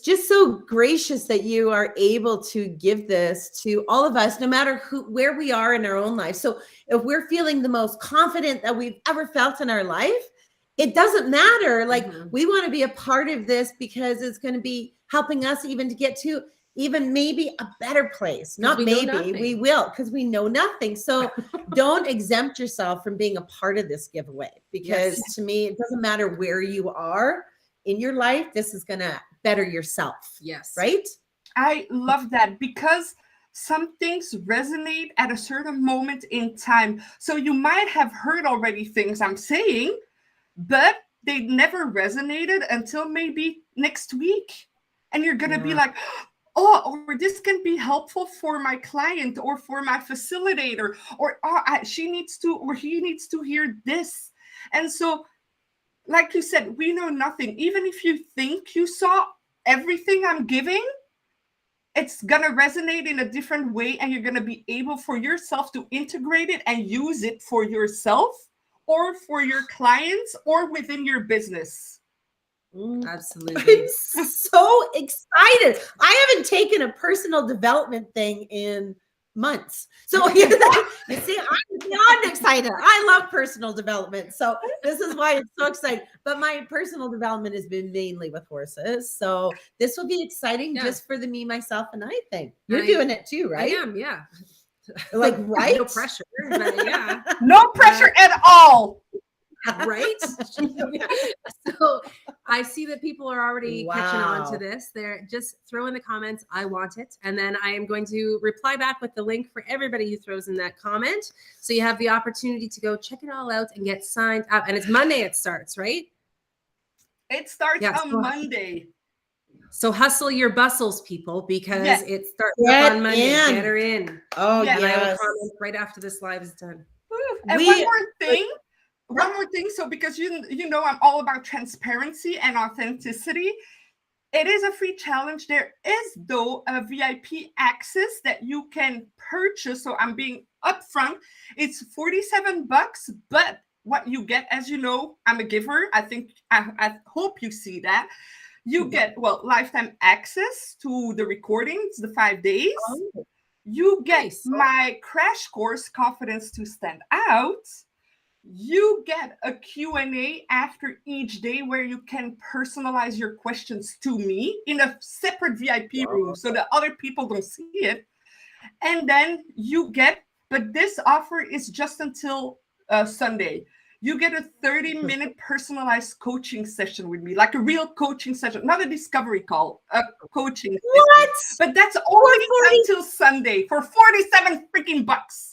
just so gracious that you are able to give this to all of us, no matter where we are in our own life. So if we're feeling the most confident that we've ever felt in our life, it doesn't matter. Like, we want to be a part of this, because it's going to be helping us even to get to even maybe a better place. Not maybe, we will, because we know nothing. So don't exempt yourself from being a part of this giveaway, because to me, it doesn't matter where you are in your life. This is going to better yourself. Yes. Right? I love that, because some things resonate at a certain moment in time. So you might have heard already things I'm saying, but they never resonated until maybe next week. And you're going to be like, oh, or this can be helpful for my client or for my facilitator, or she needs to, or he needs to hear this. And so, like you said, we know nothing. Even if you think you saw everything I'm giving, it's going to resonate in a different way, and you're going to be able for yourself to integrate it and use it for yourself or for your clients or within your business. Absolutely. So excited. I haven't taken a personal development thing in months. So you see, I'm beyond excited. I love personal development. So this is why it's so exciting. But my personal development has been mainly with horses. So this will be exciting just for the me, myself, and I thing. You're doing it too, right? I am, yeah. Like, right? No pressure, but yeah. No pressure at all. Right? So I see that people are already catching on to this. They're just throw in the comments, I want it. And then I am going to reply back with the link for everybody who throws in that comment. So you have the opportunity to go check it all out and get signed up. And it's Monday it starts, right? It starts on Monday. So hustle your bustles, people, because it starts up on Monday. Get her in. Oh, yeah. I will comment right after this live is done. And one more thing. So because you know I'm all about transparency and authenticity. It is a free challenge. There is though a VIP access that you can purchase. So I'm being upfront. It's $47, but what you get, as you know, I'm a giver. I hope you see that. You get lifetime access to the recordings, the 5 days. Oh. You get my crash course, Confidence to Stand Out. You get a Q&A after each day where you can personalize your questions to me in a separate VIP room so that other people don't see it. And then you get, but this offer is just until Sunday. You get a 30-minute personalized coaching session with me, like a real coaching session, not a discovery call, a coaching What? session. But that's only until Sunday for 47 freaking bucks.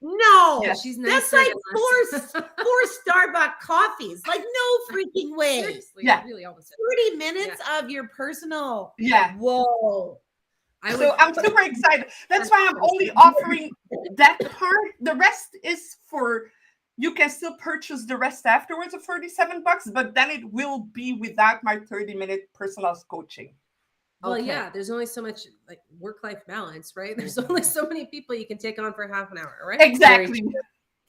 No, she's nice. That's like four Starbucks coffees. Like, no freaking way. Seriously, really almost 30 minutes of your personal. Yeah. Whoa. I'm super excited. That's why I'm only offering that part. The rest is you can still purchase the rest afterwards of $47, but then it will be without my 30-minute personalized coaching. Well, yeah, there's only so much like work-life balance, right? There's only so many people you can take on for half an hour, right? Exactly.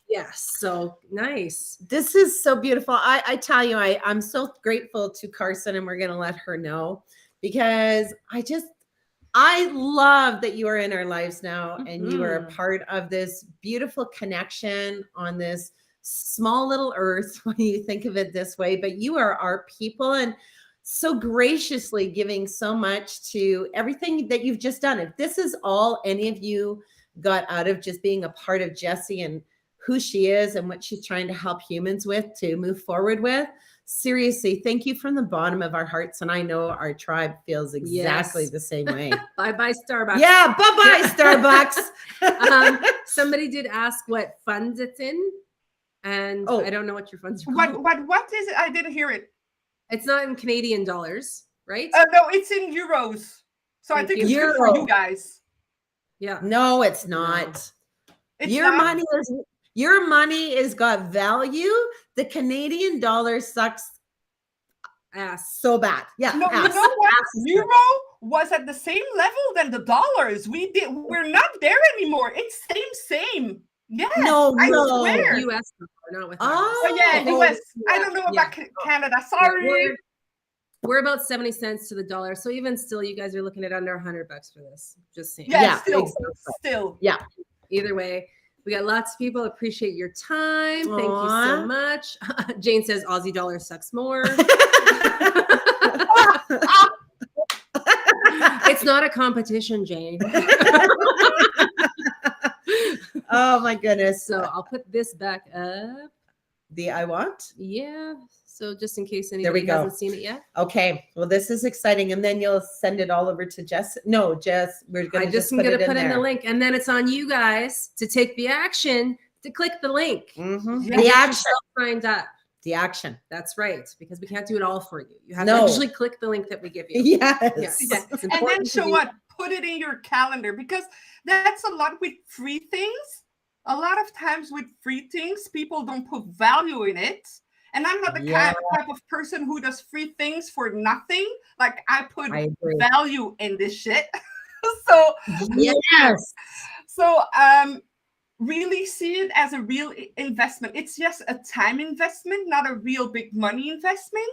Yes. So nice. This is so beautiful. I tell you, I'm so grateful to Carson, and we're going to let her know, because I love that you are in our lives now, and you are a part of this beautiful connection on this small little earth when you think of it this way, but you are our people, and so graciously giving so much to everything that you've just done. If this is all any of you got out of just being a part of Jessie and who she is and what she's trying to help humans with to move forward with, seriously, thank you from the bottom of our hearts. And I know our tribe feels exactly the same way. Bye-bye, Starbucks. Yeah, bye-bye, Starbucks. Somebody did ask what funds it's in. And I don't know what your funds are called. What is it? I didn't hear it. It's not in Canadian dollars, right? No, it's in euros. So I think it's good for you guys. Yeah. No, it's not. Your money is got value. The Canadian dollar sucks ass so bad. Yeah. No, you know what? Euro was at the same level than the dollars. We're not there anymore. It's same. Yeah. No. US dollar, not with US. I don't know about Canada. Sorry. We're about 70 cents to the dollar. So even still, you guys are looking at under $100 for this. Just saying. Yeah, still. Yeah. Either way, we got lots of people. Appreciate your time. Thank you so much. Jane says Aussie dollar sucks more. It's not a competition, Jane. Oh my goodness. So I'll put this back up. The I want? Yeah. So just in case anybody hasn't seen it yet. Okay. Well, this is exciting. And then you'll send it all over to Jess. No, Jess, we're going to just put in the link. And then it's on you guys to take the action to click the link. Mm-hmm. The action. Signed up. The action. That's right. Because we can't do it all for you. You have to actually click the link that we give you. Yes. And then what? Put it in your calendar, because that's a lot with free things. A lot of times with free things, people don't put value in it. And I'm not the type of person who does free things for nothing. Like I put value in this shit. So Yes. so really see it as a real investment. It's just a time investment, not a real big money investment,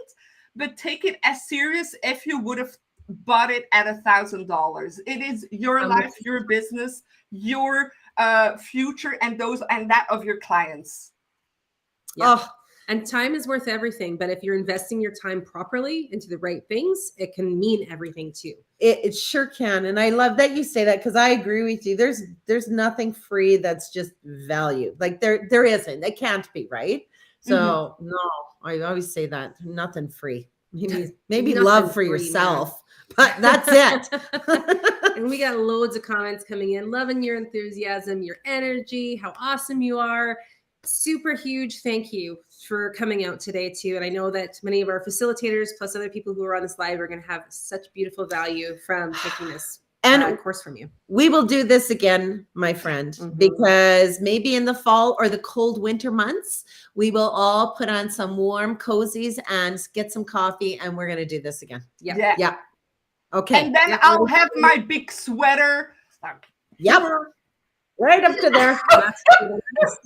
but take it as serious if you would have bought it at $1,000. It is your life, your business, your future, and that of your clients. Yeah. Oh, And time is worth everything, but if you're investing your time properly into the right things, it can mean everything too. it sure can. And I love that you say that, because I agree with you. There's nothing free that's just value. Like there isn't. It can't be, right? So no, I always say that. Nothing free. Maybe Nothing love for free, yourself, but that's it. And we got loads of comments coming in, loving your enthusiasm, your energy, how awesome you are. Super huge thank you for coming out today too. And I know that many of our facilitators plus other people who are on this live are going to have such beautiful value from taking this course from you. We will do this again, my friend, because maybe in the fall or the cold winter months, we will all put on some warm cozies and get some coffee, and we're going to do this again. Yeah. Okay. And then I'll have my big sweater. Yep. Right up to there.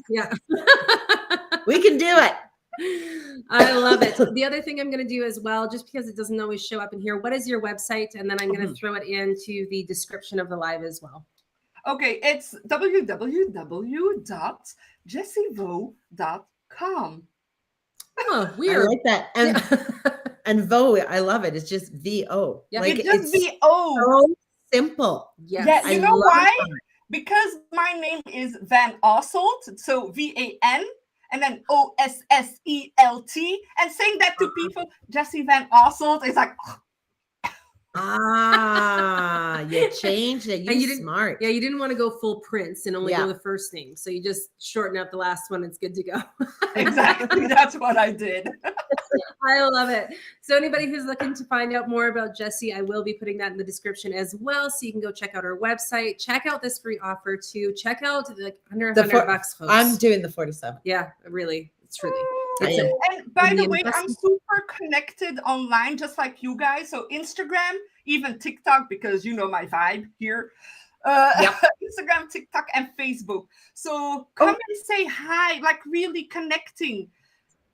Yeah. We can do it. I love it. The other thing I'm going to do as well, just because it doesn't always show up in here, what is your website? And then I'm going to throw it into the description of the live as well. Okay, it's www.jessievo.com. Oh, weird. I like that. And VO, I love it. It's just VO. Yeah. Like It's just VO. so simple. Yes. Yeah, you know why? it. Because my name is Van Osselt, so VAN, and then OSSELT, and saying that to people, Jessie Van Osselt, is like, You changed it. And you You're didn't- smart. Yeah, you didn't want to go full Prince and only Yeah. go the first name. So you just shorten up the last one. It's good to go. exactly, that's what I did. I love it. So anybody who's looking to find out more about Jessie, I will be putting that in the description as well. So you can go check out her website, check out this free offer too. Check out like under $100, folks. I'm doing the 47. Yeah, really. It's really. I And by the way, I'm investment. super connected online, just like you guys. So Instagram, even TikTok, because you know my vibe here. Instagram, TikTok, and Facebook. So come and say hi, like really connecting.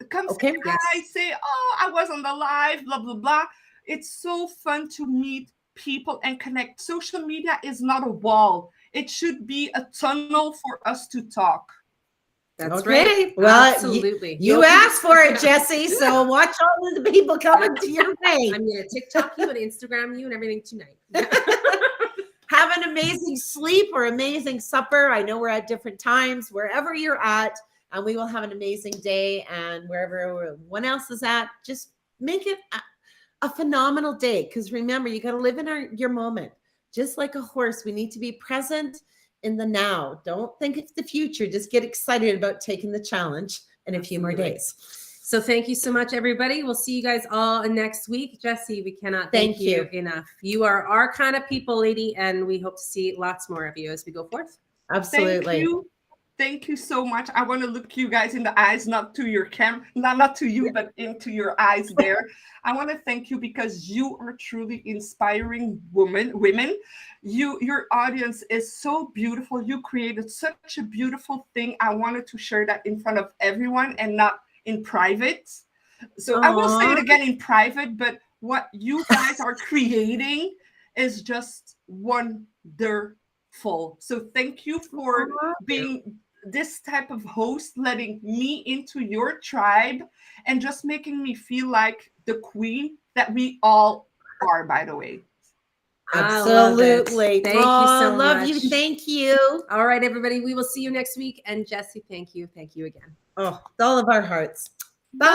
Come say hi, say, oh, I was on the live, blah, blah, blah. It's so fun to meet people and connect. Social media is not a wall. It should be a tunnel for us to talk. That's Okay. right. Well, absolutely. You asked for it, Jessie. So watch all of the people coming to your way. I'm going to TikTok you and Instagram you and everything tonight. Have an amazing sleep or amazing supper. I know we're at different times, wherever you're at, and we will have an amazing day. And wherever everyone else is at, just make it a phenomenal day. Because remember, you got to live in your moment. Just like a horse, we need to be present in the now. Don't think it's the future. Just get excited about taking the challenge in a few more days. So thank you so much, everybody. We'll see you guys all next week. Jessie, we cannot thank you enough. You are our kind of people, lady, and we hope to see lots more of you as we go forth. Absolutely. Thank you so much. I want to look you guys in the eyes, not to your camera, not to you, but into your eyes there. I want to thank you because you are truly inspiring women. Your audience is so beautiful. You created such a beautiful thing. I wanted to share that in front of everyone and not in private. So I will say it again in private, but what you guys are creating is just wonderful. So thank you for being this type of host, letting me into your tribe and just making me feel like the queen that we all are, by the way. Absolutely. Thank you so much. Love you. Thank you. All right, everybody. We will see you next week. And Jessie, thank you. Thank you again. Oh, with all of our hearts. Bye.